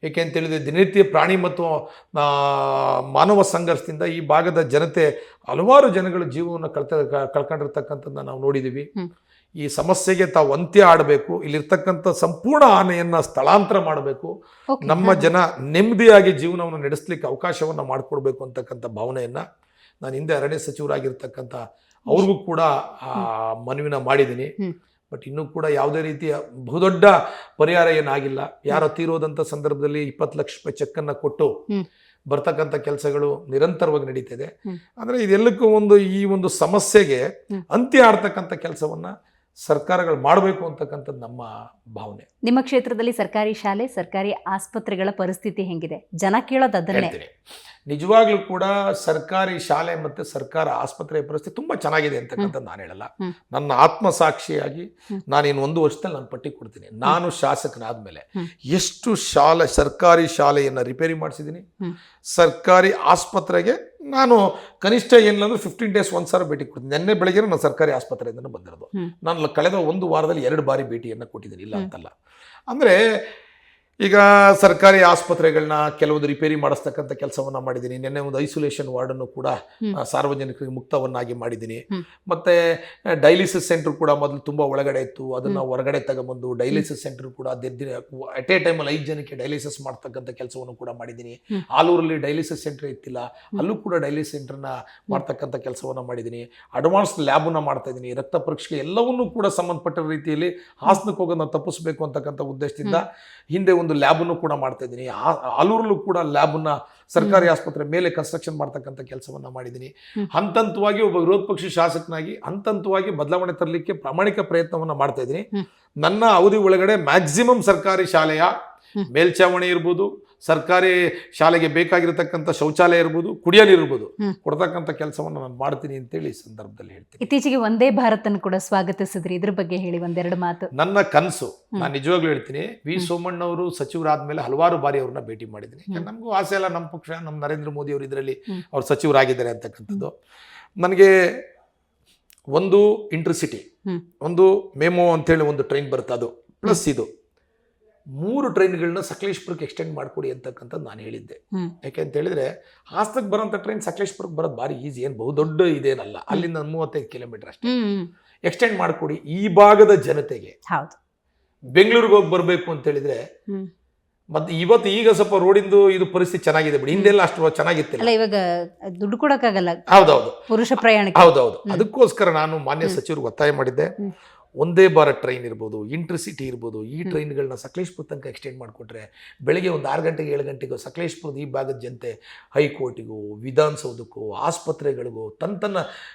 ಏಕೆ ಅಂತ ಹೇಳಿದ್ರೆ ದಿನನಿತ್ಯ ಪ್ರಾಣಿ ಮತ್ತು ಮಾನವ ಸಂಘರ್ಷದಿಂದ ಈ ಭಾಗದ ಜನತೆ ಹಲವಾರು ಜನಗಳ ಜೀವವನ್ನು ಕಳ್ಕೊಂಡಿರ್ತಕ್ಕಂಥದ್ದನ್ನ ನಾವು ನೋಡಿದ್ದೀವಿ. ಈ ಸಮಸ್ಯೆಗೆ ತಾವು ಅಂತ್ಯ ಆಡಬೇಕು. ಇಲ್ಲಿರ್ತಕ್ಕಂಥ ಸಂಪೂರ್ಣ ಆನೆಯನ್ನ ಸ್ಥಳಾಂತರ ಮಾಡಬೇಕು. ನಮ್ಮ ಜನ ನೆಮ್ಮದಿಯಾಗಿ ಜೀವನವನ್ನು ನಡೆಸಲಿಕ್ಕೆ ಅವಕಾಶವನ್ನು ಮಾಡಿಕೊಡ್ಬೇಕು ಅಂತಕ್ಕಂಥ ಭಾವನೆಯನ್ನ ನಾನು ಹಿಂದೆ ಅರಣ್ಯ ಸಚಿವರಾಗಿರ್ತಕ್ಕಂಥ ಅವ್ರಿಗೂ ಕೂಡ ಮನವಿನ ಮಾಡಿದ್ದೀನಿ. ಬಟ್ ಇನ್ನೂ ಕೂಡ ಯಾವುದೇ ರೀತಿಯ ಬಹುದೊಡ್ಡ ಪರಿಹಾರ ಏನಾಗಿಲ್ಲ. ಯಾರೋ ತೀರೋದಂಥ ಸಂದರ್ಭದಲ್ಲಿ 20 ಲಕ್ಷ ರೂಪಾಯಿ ಚೆಕ್ಕನ್ನು ಕೊಟ್ಟು ಬರ್ತಕ್ಕಂಥ ಕೆಲಸಗಳು ನಿರಂತರವಾಗಿ ನಡೀತಿದೆ. ಅಂದರೆ ಇದೆಲ್ಲಕ್ಕೂ ಈ ಒಂದು ಸಮಸ್ಯೆಗೆ ಅಂತ್ಯ ಆಡ್ತಕ್ಕಂಥ ಕೆಲಸವನ್ನ ಸರ್ಕಾರಗಳು ಮಾಡಬೇಕು ಅಂತಕ್ಕಂಥದ್ದು ನಮ್ಮ ಭಾವನೆ.
ನಿಮ್ಮ ಕ್ಷೇತ್ರದಲ್ಲಿ ಸರ್ಕಾರಿ ಶಾಲೆ, ಸರ್ಕಾರಿ ಆಸ್ಪತ್ರೆಗಳ ಪರಿಸ್ಥಿತಿ ಹೆಂಗಿದೆ? ಜನ ಕೇಳೋದು ಅದನ್ನೇ.
ನಿಜವಾಗ್ಲೂ ಕೂಡ ಸರ್ಕಾರಿ ಶಾಲೆ ಮತ್ತು ಸರ್ಕಾರ ಆಸ್ಪತ್ರೆಯ ಪರಿಸ್ಥಿತಿ ತುಂಬಾ ಚೆನ್ನಾಗಿದೆ ಅಂತಕ್ಕಂಥದ್ದು ನಾನು ಹೇಳಲ್ಲ. ನನ್ನ ಆತ್ಮಸಾಕ್ಷಿಯಾಗಿ ನಾನಿನ್ನು 1 ವರ್ಷದಲ್ಲಿ ನಾನು ಪಟ್ಟಿ ಕೊಡ್ತೀನಿ. ನಾನು ಶಾಸಕನಾದ್ಮೇಲೆ ಎಷ್ಟು ಸರ್ಕಾರಿ ಶಾಲೆಯನ್ನು ರಿಪೇರಿ ಮಾಡಿಸಿದ್ದೀನಿ. ಸರ್ಕಾರಿ ಆಸ್ಪತ್ರೆಗೆ ನಾನು ಕನಿಷ್ಠ ಏನಿಲ್ಲ 15 ಡೇಸ್ ಒಂದ್ಸಾರಿ ಭೇಟಿ ಕೊಡ್ತೀನಿ. ನಿನ್ನೆ ಬೆಳಗ್ಗೆ ನಾನು ಸರ್ಕಾರಿ ಆಸ್ಪತ್ರೆಯಿಂದ ಬಂದಿರೋದು. ನಾನು ಕಳೆದ 1 ವಾರದಲ್ಲಿ 2 ಬಾರಿ ಭೇಟಿಯನ್ನು ಕೊಟ್ಟಿದ್ದೀನಿ, ಇಲ್ಲ ಅಂತಲ್ಲ. ಅಂದರೆ ಈಗ ಸರ್ಕಾರಿ ಆಸ್ಪತ್ರೆಗಳನ್ನ ಕೆಲವೊಂದು ರಿಪೇರಿ ಮಾಡಿಸ್ತಕ್ಕಂಥ ಕೆಲಸವನ್ನ ಮಾಡಿದ್ದೀನಿ. ನಿನ್ನೆ ಒಂದು ಐಸೋಲೇಷನ್ ವಾರ್ಡನ್ನು ಕೂಡ ಸಾರ್ವಜನಿಕರಿಗೆ ಮುಕ್ತವನ್ನಾಗಿ ಮಾಡಿದ್ದೀನಿ. ಮತ್ತೆ ಡಯಾಲಿಸಿಸ್ ಸೆಂಟರ್ ಕೂಡ ಮೊದಲು ತುಂಬಾ ಒಳಗಡೆ ಇತ್ತು, ಅದನ್ನ ಹೊರಗಡೆ ತಗೊಂಬಂದು ಡಯಾಲಿಸಿಸ್ ಸೆಂಟರ್ ಕೂಡ ಅಟ್ ಎ ಟೈಮಲ್ಲಿ 5 ಜನಕ್ಕೆ ಡಯಾಲಿಸಿಸ್ ಮಾಡ್ತಕ್ಕಂಥ ಕೆಲಸವನ್ನು ಕೂಡ ಮಾಡಿದ್ದೀನಿ. ಆಲೂರಲ್ಲಿ ಡಯಾಲಿಸಿಸ್ ಸೆಂಟರ್ ಇತ್ತಿಲ್ಲ, ಅಲ್ಲೂ ಕೂಡ ಡಯಾಲಿಸಿಸ್ ಸೆಂಟರ್ನ ಮಾಡ್ತಕ್ಕಂಥ ಕೆಲಸವನ್ನ ಮಾಡಿದ್ದೀನಿ. ಅಡ್ವಾನ್ಸ್ ಲ್ಯಾಬನ್ನ ಮಾಡ್ತಾ ಇದ್ದೀನಿ. ರಕ್ತ ಪರೀಕ್ಷೆ ಎಲ್ಲವನ್ನೂ ಕೂಡ ಸಂಬಂಧಪಟ್ಟ ರೀತಿಯಲ್ಲಿ ಹಾಸನಕ್ಕೆ ಹೋಗೋದನ್ನ ತಪ್ಪಿಸಬೇಕು ಅಂತಕ್ಕಂಥ ಉದ್ದೇಶದಿಂದ ಹಿಂದೆ ಒಂದು ಲ್ಯಾಬನ್ನು ಕೂಡ ಮಾಡ್ತಾ ಇದ್ದೀನಿ. ಆಲೂರಲ್ಲೂ ಕೂಡ ಲ್ಯಾಬನ್ನ ಸರ್ಕಾರಿ ಆಸ್ಪತ್ರೆ ಮೇಲೆ ಕನ್ಸ್ಟ್ರಕ್ಷನ್ ಮಾಡ್ತಕ್ಕಂಥ ಕೆಲಸವನ್ನ ಮಾಡಿದ್ದೀನಿ. ಹಂತವಾಗಿ ಒಬ್ಬ ವಿರೋಧ ಪಕ್ಷ ಶಾಸಕನಾಗಿ ಹಂತವಾಗಿ ಬದಲಾವಣೆ ತರಲಿಕ್ಕೆ ಪ್ರಾಮಾಣಿಕ ಪ್ರಯತ್ನವನ್ನ ಮಾಡ್ತಾ ಇದ್ದೀನಿ. ನನ್ನ ಅವಧಿ ಒಳಗಡೆ ಮ್ಯಾಕ್ಸಿಮಮ್ ಸರ್ಕಾರಿ ಶಾಲೆಯ ಮೇಲ್ಛಾವಣಿ ಇರ್ಬೋದು, ಸರ್ಕಾರಿ ಶಾಲೆಗೆ ಬೇಕಾಗಿರತಕ್ಕಂಥ ಶೌಚಾಲಯ ಇರ್ಬೋದು, ಕುಡಿಯೋ ನೀರು ಇರ್ಬೋದು, ಕೊಡ್ತಕ್ಕಂಥ ಕೆಲಸವನ್ನು ನಾನು ಮಾಡ್ತೀನಿ ಅಂತೇಳಿ ಈ ಸಂದರ್ಭದಲ್ಲಿ ಹೇಳ್ತೀನಿ.
ಇತ್ತೀಚೆಗೆ ವಂದೇ ಭಾರತ್ ಅನ್ನು ಕೂಡ ಸ್ವಾಗತಿಸಿದ್ರಿ, ಇದ್ರ ಬಗ್ಗೆ ಹೇಳಿ 1-2 ಮಾತು.
ನನ್ನ ಕನಸು, ನಾನು ನಿಜವಾಗ್ಲೂ ಹೇಳ್ತೀನಿ, ವಿ ಸೋಮಣ್ಣ ಅವರು ಸಚಿವರಾದ್ಮೇಲೆ ಹಲವಾರು ಬಾರಿ ಅವ್ರನ್ನ ಭೇಟಿ ಮಾಡಿದ್ದೀನಿ. ನಮಗೂ ಆಸೆ ಅಲ್ಲ, ನಮ್ಮ ಪಕ್ಷ, ನಮ್ಮ ನರೇಂದ್ರ ಮೋದಿ ಅವರು ಇದರಲ್ಲಿ ಅವ್ರು ಸಚಿವರಾಗಿದ್ದಾರೆ ಅಂತಕ್ಕಂಥದ್ದು. ನನಗೆ ಒಂದು ಇಂಟರ್ಸಿಟಿ, ಒಂದು ಮೆಮೋ ಅಂತೇಳಿ ಒಂದು ಟ್ರೈನ್ ಬರುತ್ತೆ, ಅದು ಪ್ಲಸ್ ಇದು 3 ಟ್ರೈನ್ಗಳನ್ನ ಸಕಲೇಶ್ಪುರಕ್ಕೆ ಎಕ್ಸ್ಟೆಂಡ್ ಮಾಡಿಕೊಡಿ ಅಂತಕ್ಕಂಥದ್ದು ನಾನು ಹೇಳಿದ್ದೆ. ಯಾಕೆ ಅಂತ ಹೇಳಿದ್ರೆ ಹಾಸನಕ್ಕೆ ಬರೋಂಥ ಟ್ರೈನ್ ಸಕಲೇಶ್ಪುರಕ್ಕೆ ಬರೋದು ಭಾರಿ ಈಸಿ, ಏನು ಬಹುದೊಡ್ಡ ಇದೇನಲ್ಲ, ಅಲ್ಲಿಂದ 35 ಕಿಲೋಮೀಟರ್ ಅಷ್ಟೇ. ಎಕ್ಸ್ಟೆಂಡ್ ಮಾಡಿಕೊಡಿ ಈ ಭಾಗದ ಜನತೆಗೆ. ಬೆಂಗಳೂರಿಗೆ ಹೋಗಿ ಬರಬೇಕು ಅಂತ ಹೇಳಿದ್ರೆ ಮತ್ತೆ ಈಗ ಸ್ವಲ್ಪ ರೋಡಿಂದು ಇದು ಪರಿಸ್ಥಿತಿ ಚೆನ್ನಾಗಿದೆ ಬಿಡಿ, ಹಿಂದೆಲ್ಲ ಅಷ್ಟು ಚೆನ್ನಾಗಿತ್ತಿಲ್ಲ,
ಇವಾಗ ದುಡ್ಡು ಕೊಡಕ್ಕಾಗಲ್ಲ.
ಹೌದೌದು,
ಪುರುಷ ಪ್ರಯಾಣ.
ಹೌದೌದು. ಅದಕ್ಕೋಸ್ಕರ ನಾನು ಮಾನ್ಯ ಸಚಿವರಿಗೆ ಒತ್ತಾಯ ಮಾಡಿದ್ದೆ, ಒಂದೇ ಭಾರತ್ ಟ್ರೈನ್ ಇರ್ಬೋದು, ಇಂಟರ್ಸಿಟಿ ಇರ್ಬೋದು, ಈ ಟ್ರೈನ್ಗಳನ್ನ ಸಕಲೇಶ್ಪುರ ತನಕ ಎಕ್ಸ್ಟೆಂಡ್ ಮಾಡಿಕೊಟ್ರೆ ಬೆಳಗ್ಗೆ ಒಂದು 6 ಗಂಟೆಗೆ 7 ಗಂಟೆಗೂ ಸಕಲೇಶ್ಪುರದ ಈ ಭಾಗದ ಜನತೆ ಹೈಕೋರ್ಟಿಗೂ, ವಿಧಾನಸೌಧಕ್ಕೂ, ಆಸ್ಪತ್ರೆಗಳಿಗೂ ತನ್ನ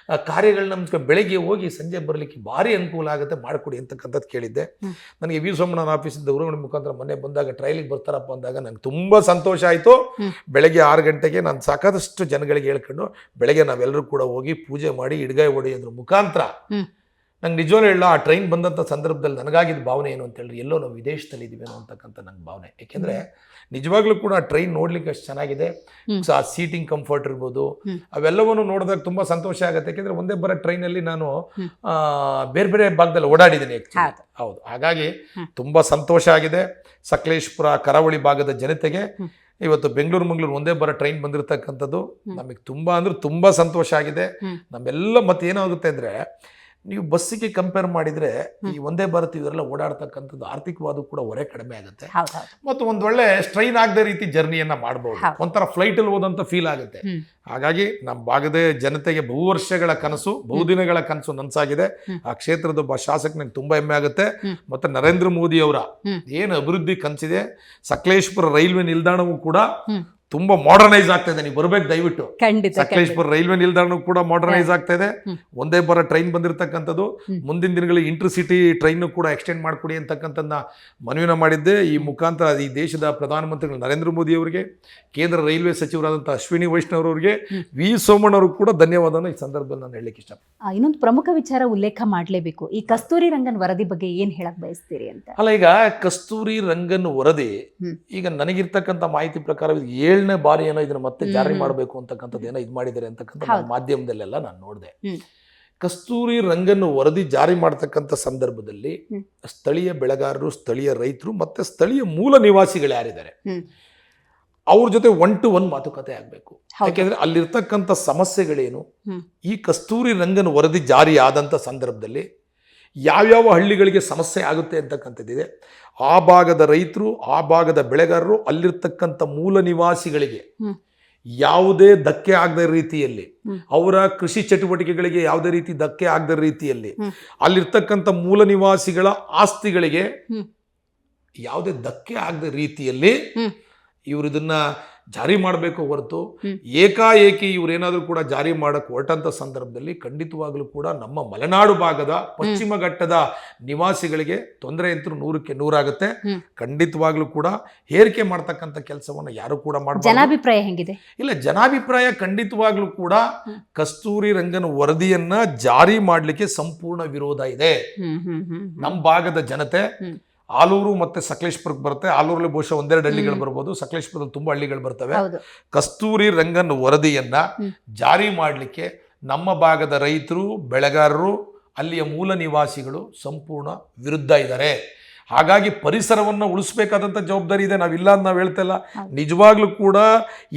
ಕಾರ್ಯಗಳನ್ನ ಬೆಳಗ್ಗೆ ಹೋಗಿ ಸಂಜೆ ಬರಲಿಕ್ಕೆ ಭಾರಿ ಅನುಕೂಲ ಆಗುತ್ತೆ, ಮಾಡಿಕೊಡಿ ಅಂತಕ್ಕಂಥದ್ದು ಕೇಳಿದ್ದೆ. ನನಗೆ ವಿ ಸೋಮಣ್ಣನ ಆಫೀಸಿಂದ ಉರುವಣ ಮುಖಾಂತರ ಮೊನ್ನೆ ಬಂದಾಗ ಟ್ರೈಲಿಗೆ ಬರ್ತಾರಪ್ಪ ಅಂದಾಗ ನಂಗೆ ತುಂಬ ಸಂತೋಷ ಆಯಿತು. ಬೆಳಗ್ಗೆ 6 ಗಂಟೆಗೆ ನಾನು ಸಾಕಷ್ಟು ಜನಗಳಿಗೆ ಹೇಳ್ಕೊಂಡು ಬೆಳಗ್ಗೆ ನಾವೆಲ್ಲರೂ ಕೂಡ ಹೋಗಿ ಪೂಜೆ ಮಾಡಿ ಇಡ್ಗಾಯಿ ಹೊಡೆಯೋದ್ರ ಮುಖಾಂತರ ನಂಗೆ ನಿಜವಾಗ್ಲೂ ಹೇಳ, ಆ ಟ್ರೈನ್ ಬಂದಂಥ ಸಂದರ್ಭದಲ್ಲಿ ನನಗಾಗಿದ್ದ ಭಾವನೆ ಏನು ಅಂತ ಹೇಳಿದ್ರೆ ಎಲ್ಲೋ ನಾವು ವಿದೇಶದಲ್ಲಿ ಇದ್ದೀವೇನೋ ಅಂತಕ್ಕಂಥ ನಂಗೆ ಭಾವನೆ. ಯಾಕೆಂದರೆ ನಿಜವಾಗ್ಲೂ ಕೂಡ ಆ ಟ್ರೈನ್ ನೋಡ್ಲಿಕ್ಕೆ ಅಷ್ಟು ಚೆನ್ನಾಗಿದೆ, ಆ ಸೀಟಿಂಗ್ ಕಂಫರ್ಟ್ ಇರ್ಬೋದು, ಅವೆಲ್ಲವನ್ನು ನೋಡಿದಾಗ ತುಂಬ ಸಂತೋಷ ಆಗುತ್ತೆ. ಯಾಕೆಂದರೆ ಒಂದೇ ಬರೋ ಟ್ರೈನಲ್ಲಿ ನಾನು ಬೇರೆ ಬೇರೆ ಭಾಗದಲ್ಲಿ ಓಡಾಡಿದ್ದೀನಿ ಆ್ಯಕ್ಚುಲಿ. ಹೌದು, ಹಾಗಾಗಿ ತುಂಬ ಸಂತೋಷ ಆಗಿದೆ. ಸಕಲೇಶ್ಪುರ ಕರಾವಳಿ ಭಾಗದ ಜನತೆಗೆ ಇವತ್ತು ಬೆಂಗಳೂರು ಮಂಗಳೂರು ಒಂದೇ ಬರೋ ಟ್ರೈನ್ ಬಂದಿರತಕ್ಕಂಥದ್ದು ನಮಗೆ ತುಂಬ ಅಂದ್ರೆ ತುಂಬ ಸಂತೋಷ ಆಗಿದೆ. ನಮ್ಮೆಲ್ಲ ಮತ್ತೆ ಏನಾಗುತ್ತೆ ಅಂದರೆ ನೀವು ಬಸ್ಸಿಗೆ ಕಂಪೇರ್ ಮಾಡಿದರೆ ಈ ಒಂದೇ ಭಾರತ್ ಇವರೆಲ್ಲ ಓಡಾಡ್ತಕ್ಕಂಥದ್ದು ಆರ್ಥಿಕವಾದ ಕೂಡ ಹೊರೆ ಕಡಿಮೆ ಆಗುತ್ತೆ, ಮತ್ತು ಒಂದು ಒಳ್ಳೆ ಸ್ಟ್ರೈನ್ ಆಗದೆ ರೀತಿ ಜರ್ನಿಯನ್ನ ಮಾಡ್ಬೋದು, ಒಂಥರ ಫ್ಲೈಟಲ್ಲಿ ಹೋದಂಥ ಫೀಲ್ ಆಗುತ್ತೆ. ಹಾಗಾಗಿ ನಮ್ಮ ಭಾಗದ ಜನತೆಗೆ ಬಹುವರ್ಷಗಳ ಕನಸು, ಬಹುದಿನಗಳ ಕನಸು ನನಸಾಗಿದೆ. ಆ ಕ್ಷೇತ್ರದ ಒಬ್ಬ ಶಾಸಕ ನಂಗೆ ತುಂಬ ಹೆಮ್ಮೆ ಆಗುತ್ತೆ. ಮತ್ತು ನರೇಂದ್ರ ಮೋದಿ ಅವರ ಏನು ಅಭಿವೃದ್ಧಿ ಕನಸಿದೆ, ಸಕಲೇಶ್ಪುರ ರೈಲ್ವೆ ನಿಲ್ದಾಣವೂ ಕೂಡ ತುಂಬಾ ಮಾಡರ್ನೈಸ್ ಆಗ್ತಾ ಇದೆ. ನೀವು ಬರ್ಬೇಕು ದಯವಿಟ್ಟು. ಸಕಲೇಶ್ಪುರ ರೈಲ್ವೆ ನಿಲ್ದಾಣ ಕೂಡ ಮಾಡರ್ನೈಸ್ ಆಗ್ತಾ ಇದೆ. ಒಂದೇ ಬರೋ ಟ್ರೈನ್ ಬಂದಿರತಕ್ಕಂಥದ್ದು, ಮುಂದಿನ ದಿನಗಳಲ್ಲಿ ಇಂಟರ್ಸಿಟಿ ಟ್ರೈನ್ ಕೂಡ ಎಕ್ಸ್ಟೆಂಡ್ ಮಾಡಿಕೊಡಿ ಅಂತಕ್ಕಂಥದ್ದನ್ನ ಮನವಿನ ಮಾಡಿದ್ದೆ. ಈ ಮುಖಾಂತರ ಈ ದೇಶದ ಪ್ರಧಾನಮಂತ್ರಿಗಳು ನರೇಂದ್ರ ಮೋದಿ ಅವರಿಗೆ, ಕೇಂದ್ರ ರೈಲ್ವೆ ಸಚಿವರಾದಂಥ ಅಶ್ವಿನಿ ವೈಷ್ಣವ್ ಅವರಿಗೆ, ವಿ ಸೋಮಣ್ಣ ಅವ್ರಿಗೆ ಕೂಡ ಧನ್ಯವಾದನ ಈ ಸಂದರ್ಭದಲ್ಲಿ ನಾನು ಹೇಳಲಿಕ್ಕೆ ಇಷ್ಟ.
ಇನ್ನೊಂದು ಪ್ರಮುಖ ವಿಚಾರ ಉಲ್ಲೇಖ ಮಾಡಲೇಬೇಕು, ಈ ಕಸ್ತೂರಿ ರಂಗನ್ ವರದಿ ಬಗ್ಗೆ ಏನ್ ಹೇಳಕ್ ಬಯಸ್ತೀರಿ ಅಂತ.
ಅಲ್ಲ, ಈಗ ಕಸ್ತೂರಿ ರಂಗನ್ ವರದಿ ಈಗ ನನಗಿರ್ತಕ್ಕಂಥ ಮಾಹಿತಿ ಪ್ರಕಾರ 7ನೇ ಬಾರಿ ಏನೋ ಇದನ್ನ ಮತ್ತೆ ಜಾರಿ ಮಾಡಬೇಕು ಅಂತಕ್ಕಂಥದ್ದು ಏನೋ ಇದು ಮಾಡಿದ್ದಾರೆ ಅಂತಕ್ಕಂಥ ಮಾಧ್ಯಮದಲ್ಲೆಲ್ಲ ನಾನು ನೋಡಿದೆ. ಕಸ್ತೂರಿ ರಂಗನ್ ವರದಿ ಜಾರಿ ಮಾಡತಕ್ಕಂಥ ಸಂದರ್ಭದಲ್ಲಿ ಸ್ಥಳೀಯ ಬೆಳೆಗಾರರು, ಸ್ಥಳೀಯ ರೈತರು ಮತ್ತೆ ಸ್ಥಳೀಯ ಮೂಲ ನಿವಾಸಿಗಳು ಯಾರಿದ್ದಾರೆ ಅವ್ರ ಜೊತೆ 1-to-1 ಮಾತುಕತೆ ಆಗಬೇಕು. ಯಾಕೆಂದ್ರೆ ಅಲ್ಲಿರ್ತಕ್ಕಂಥ ಸಮಸ್ಯೆಗಳೇನು, ಈ ಕಸ್ತೂರಿ ರಂಗನ್ ವರದಿ ಜಾರಿ ಆದಂಥ ಸಂದರ್ಭದಲ್ಲಿ ಯಾವ್ಯಾವ ಹಳ್ಳಿಗಳಿಗೆ ಸಮಸ್ಯೆ ಆಗುತ್ತೆ ಅಂತಕ್ಕಂಥದ್ದಿದೆ. ಆ ಭಾಗದ ರೈತರು, ಆ ಭಾಗದ ಬೆಳೆಗಾರರು, ಅಲ್ಲಿರ್ತಕ್ಕಂಥ ಮೂಲ ನಿವಾಸಿಗಳಿಗೆ ಯಾವುದೇ ಧಕ್ಕೆ ಆಗದ ರೀತಿಯಲ್ಲಿ, ಅವರ ಕೃಷಿ ಚಟುವಟಿಕೆಗಳಿಗೆ ಯಾವುದೇ ರೀತಿ ಧಕ್ಕೆ ಆಗದ ರೀತಿಯಲ್ಲಿ, ಅಲ್ಲಿರ್ತಕ್ಕಂಥ ಮೂಲ ನಿವಾಸಿಗಳ ಆಸ್ತಿಗಳಿಗೆ ಯಾವುದೇ ಧಕ್ಕೆ ಆಗದ ರೀತಿಯಲ್ಲಿ ಇವರು ಇದನ್ನ ಜಾರಿ ಮಾಡಬೇಕು ಹೊರತು ಏಕಾಏಕಿ ಇವರೇನಾದರೂ ಕೂಡ ಜಾರಿ ಮಾಡಕ್ಕೆ ಹೊರಟಂಥ ಸಂದರ್ಭದಲ್ಲಿ ಖಂಡಿತವಾಗ್ಲೂ ಕೂಡ ನಮ್ಮ ಮಲೆನಾಡು ಭಾಗದ ಪಶ್ಚಿಮ ಘಟ್ಟದ ನಿವಾಸಿಗಳಿಗೆ ತೊಂದರೆ ಅಂತೂ 100ಕ್ಕೆ 100 ಆಗುತ್ತೆ. ಖಂಡಿತವಾಗ್ಲೂ ಕೂಡ ಹೇರಿಕೆ ಮಾಡ್ತಕ್ಕಂಥ ಕೆಲಸವನ್ನ ಯಾರು ಕೂಡ ಮಾಡಬಾರ್ದು.
ಜನಾಭಿಪ್ರಾಯ ಹೆಂಗಿದೆ?
ಇಲ್ಲ, ಜನಾಭಿಪ್ರಾಯ ಖಂಡಿತವಾಗ್ಲೂ ಕೂಡ ಕಸ್ತೂರಿ ರಂಗನ್ ವರದಿಯನ್ನ ಜಾರಿ ಮಾಡಲಿಕ್ಕೆ ಸಂಪೂರ್ಣ ವಿರೋಧ ಇದೆ. ನಮ್ಮ ಭಾಗದ ಜನತೆ ಆಲೂರು ಮತ್ತೆ ಸಕಲೇಶ್ಪುರಕ್ಕೆ ಬರುತ್ತೆ. ಆಲೂರಲ್ಲಿ ಬಹುಶಃ 1-2 ಹಳ್ಳಿಗಳು ಬರ್ಬೋದು, ಸಕಲೇಶ್ಪುರದಲ್ಲಿ ತುಂಬಾ ಹಳ್ಳಿಗಳು ಬರ್ತವೆ. ಕಸ್ತೂರಿ ರಂಗನ್ ವರದಿಯನ್ನ ಜಾರಿ ಮಾಡಲಿಕ್ಕೆ ನಮ್ಮ ಭಾಗದ ರೈತರು, ಬೆಳೆಗಾರರು, ಅಲ್ಲಿಯ ಮೂಲ ನಿವಾಸಿಗಳು ಸಂಪೂರ್ಣ ವಿರುದ್ಧ ಇದ್ದಾರೆ. ಹಾಗಾಗಿ ಪರಿಸರವನ್ನು ಉಳಿಸ್ಬೇಕಾದಂಥ ಜವಾಬ್ದಾರಿ ಇದೆ. ನಾವಿಲ್ಲ ಅಂತ ನಾವು ಹೇಳ್ತಾ ಇಲ್ಲ. ನಿಜವಾಗ್ಲೂ ಕೂಡ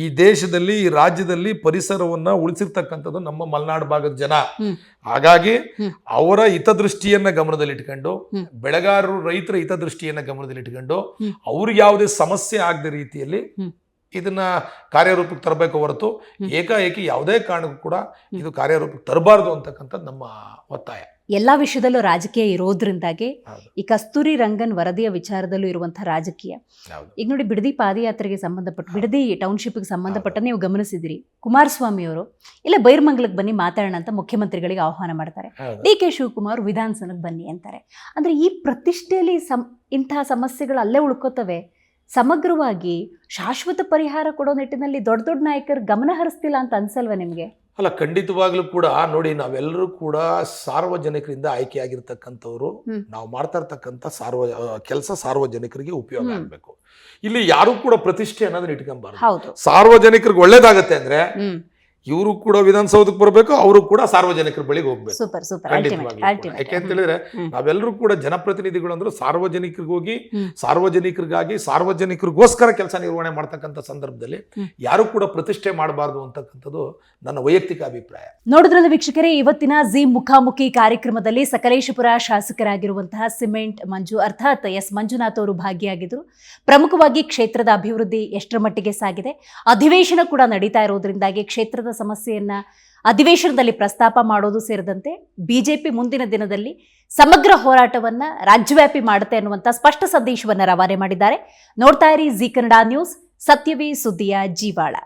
ಈ ದೇಶದಲ್ಲಿ, ಈ ರಾಜ್ಯದಲ್ಲಿ ಪರಿಸರವನ್ನು ಉಳಿಸಿರ್ತಕ್ಕಂಥದ್ದು ನಮ್ಮ ಮಲೆನಾಡು ಭಾಗದ ಜನ. ಹಾಗಾಗಿ ಅವರ ಹಿತದೃಷ್ಟಿಯನ್ನ ಗಮನದಲ್ಲಿಟ್ಕೊಂಡು, ಬೆಳೆಗಾರರು, ರೈತರ ಹಿತದೃಷ್ಟಿಯನ್ನ ಗಮನದಲ್ಲಿಟ್ಕೊಂಡು, ಅವ್ರಿಗೆ ಯಾವುದೇ ಸಮಸ್ಯೆ ಆಗದ ರೀತಿಯಲ್ಲಿ ಇದನ್ನ ಕಾರ್ಯರೂಪಕ್ಕೆ ತರಬೇಕು ಹೊರತು ಏಕಾಏಕಿ ಯಾವುದೇ ಕಾರಣಕ್ಕೂ ಕೂಡ ಇದು ಕಾರ್ಯರೂಪಕ್ಕೆ ತರಬಾರದು ಅಂತಕ್ಕಂಥದ್ದು ನಮ್ಮ ಒತ್ತಾಯ.
ಎಲ್ಲಾ ವಿಷಯದಲ್ಲೂ ರಾಜಕೀಯ ಇರೋದ್ರಿಂದಾಗಿ ಈ ಕಸ್ತೂರಿ ರಂಗನ್ ವರದಿಯ ವಿಚಾರದಲ್ಲೂ ಇರುವಂತಹ ರಾಜಕೀಯ. ಈಗ ನೋಡಿ, ಬಿಡದಿ ಪಾದಯಾತ್ರೆಗೆ ಸಂಬಂಧಪಟ್ಟ, ಬಿಡದಿ ಟೌನ್ಶಿಪ್ಗೆ ಸಂಬಂಧಪಟ್ಟ ನೀವು ಗಮನಿಸಿದಿರಿ, ಕುಮಾರಸ್ವಾಮಿ ಅವರು ಇಲ್ಲ ಬೈರ್ಮಂಗಲಕ್ಕೆ ಬನ್ನಿ ಮಾತಾಡೋಣ ಅಂತ ಮುಖ್ಯಮಂತ್ರಿಗಳಿಗೆ ಆಹ್ವಾನ ಮಾಡ್ತಾರೆ. ಡಿ.ಕೆ. ಶಿವಕುಮಾರ್ ವಿಧಾನಸೌಧಕ್ಕೆ ಬನ್ನಿ ಅಂತಾರೆ. ಅಂದ್ರೆ ಈ ಪ್ರತಿಷ್ಠೆಯಲ್ಲಿ ಇಂತಹ ಸಮಸ್ಯೆಗಳು ಅಲ್ಲೇ ಉಳ್ಕೋತವೆ. ಸಮಗ್ರವಾಗಿ ಶಾಶ್ವತ ಪರಿಹಾರ ಕೊಡೋ ನಿಟ್ಟಿನಲ್ಲಿ ದೊಡ್ಡ ದೊಡ್ಡ ನಾಯಕರು ಗಮನ ಹರಿಸ್ತಿಲ್ಲ ಅಂತ ಅನ್ಸಲ್ವ ನಿಮ್ಗೆ?
ಅಲ್ಲ, ಖಂಡಿತವಾಗ್ಲೂ ಕೂಡ ನೋಡಿ, ನಾವೆಲ್ಲರೂ ಕೂಡ ಸಾರ್ವಜನಿಕರಿಂದ ಆಯ್ಕೆಯಾಗಿರ್ತಕ್ಕಂಥವ್ರು. ನಾವು ಮಾಡ್ತಾ ಇರ್ತಕ್ಕಂಥ ಕೆಲಸ ಸಾರ್ವಜನಿಕರಿಗೆ ಉಪಯೋಗ ಆಗಬೇಕು. ಇಲ್ಲಿ ಯಾರು ಕೂಡ ಪ್ರತಿಷ್ಠೆ ಅನ್ನೋದನ್ನ ಇಟ್ಕೊಂಬಾರ್ದು. ಸಾರ್ವಜನಿಕರಿಗೆ ಒಳ್ಳೇದಾಗತ್ತೆ ಅಂದ್ರೆ ಇವರು ಕೂಡ ವಿಧಾನಸೌಧಕ್ಕೆ ಬರಬೇಕು, ಅವರು ಕೂಡ ಸಾರ್ವಜನಿಕರ ಬಳಿಗೆ ಹೋಗ್ಬೇಕು.
ಸೂಪರ್ ಸೂಪರ್
ಖಂಡಿತವಾಗ್ಲೂ ಕೂಡ. ಯಾಕೆ ಅಂತ ಹೇಳಿದ್ರೆ ನಾವೆಲ್ಲರೂ ಕೂಡ ಜನಪ್ರತಿನಿಧಿಗಳು ಅಂದ್ರೆ ಸಾರ್ವಜನಿಕರಿಗೋಗಿ ಸಾರ್ವಜನಿಕರಿಗಾಗಿ ಸಾರ್ವಜನಿಕರಿಗೋಸ್ಕರ ಕೆಲಸ ನಿರ್ವಹಣೆ ಮಾಡ್ತಕ್ಕಂಥ ಸಂದರ್ಭದಲ್ಲಿ ಯಾರು ಕೂಡ ಪ್ರತಿಷ್ಠೆ ಮಾಡಬಾರ್ದು ಅಂತಕ್ಕಂಥದ್ದು ನನ್ನ ವೈಯಕ್ತಿಕ ಅಭಿಪ್ರಾಯ.
ನೋಡಿದ್ರಲ್ಲ ವೀಕ್ಷಕರೇ, ಇವತ್ತಿನ ಜಿ ಮುಖಾಮುಖಿ ಕಾರ್ಯಕ್ರಮದಲ್ಲಿ ಸಕಲೇಶಪುರ ಶಾಸಕರಾಗಿರುವಂತಹ ಸಿಮೆಂಟ್ ಮಂಜು ಅರ್ಥಾತ್ ಎಸ್ ಮಂಜುನಾಥ್ ಅವರು ಭಾಗಿಯಾಗಿದ್ದರು. ಪ್ರಮುಖವಾಗಿ ಕ್ಷೇತ್ರದ ಅಭಿವೃದ್ಧಿ ಎಷ್ಟರ ಮಟ್ಟಿಗೆ ಸಾಗಿದೆ, ಅಧಿವೇಶನ ಕೂಡ ನಡೀತಾ ಇರೋದ್ರಿಂದಾಗಿ ಕ್ಷೇತ್ರದ ಸಮಸ್ಯೆಯನ್ನ ಅಧಿವೇಶನದಲ್ಲಿ ಪ್ರಸ್ತಾಪ ಮಾಡೋದು ಸೇರಿದಂತೆ ಬಿಜೆಪಿ ಮುಂದಿನ ದಿನದಲ್ಲಿ ಸಮಗ್ರ ಹೋರಾಟವನ್ನ ರಾಜ್ಯವ್ಯಾಪಿ ಮಾಡುತ್ತೆ ಅನ್ನುವಂಥ ಸ್ಪಷ್ಟ ಸಂದೇಶವನ್ನ ರವಾನೆ ಮಾಡಿದ್ದಾರೆ. ನೋಡ್ತಾ ಇರಿ ಜಿ ಕನ್ನಡ ನ್ಯೂಸ್, ಸತ್ಯವೇ ಸುದ್ದಿಯ ಜೀವಾಳ.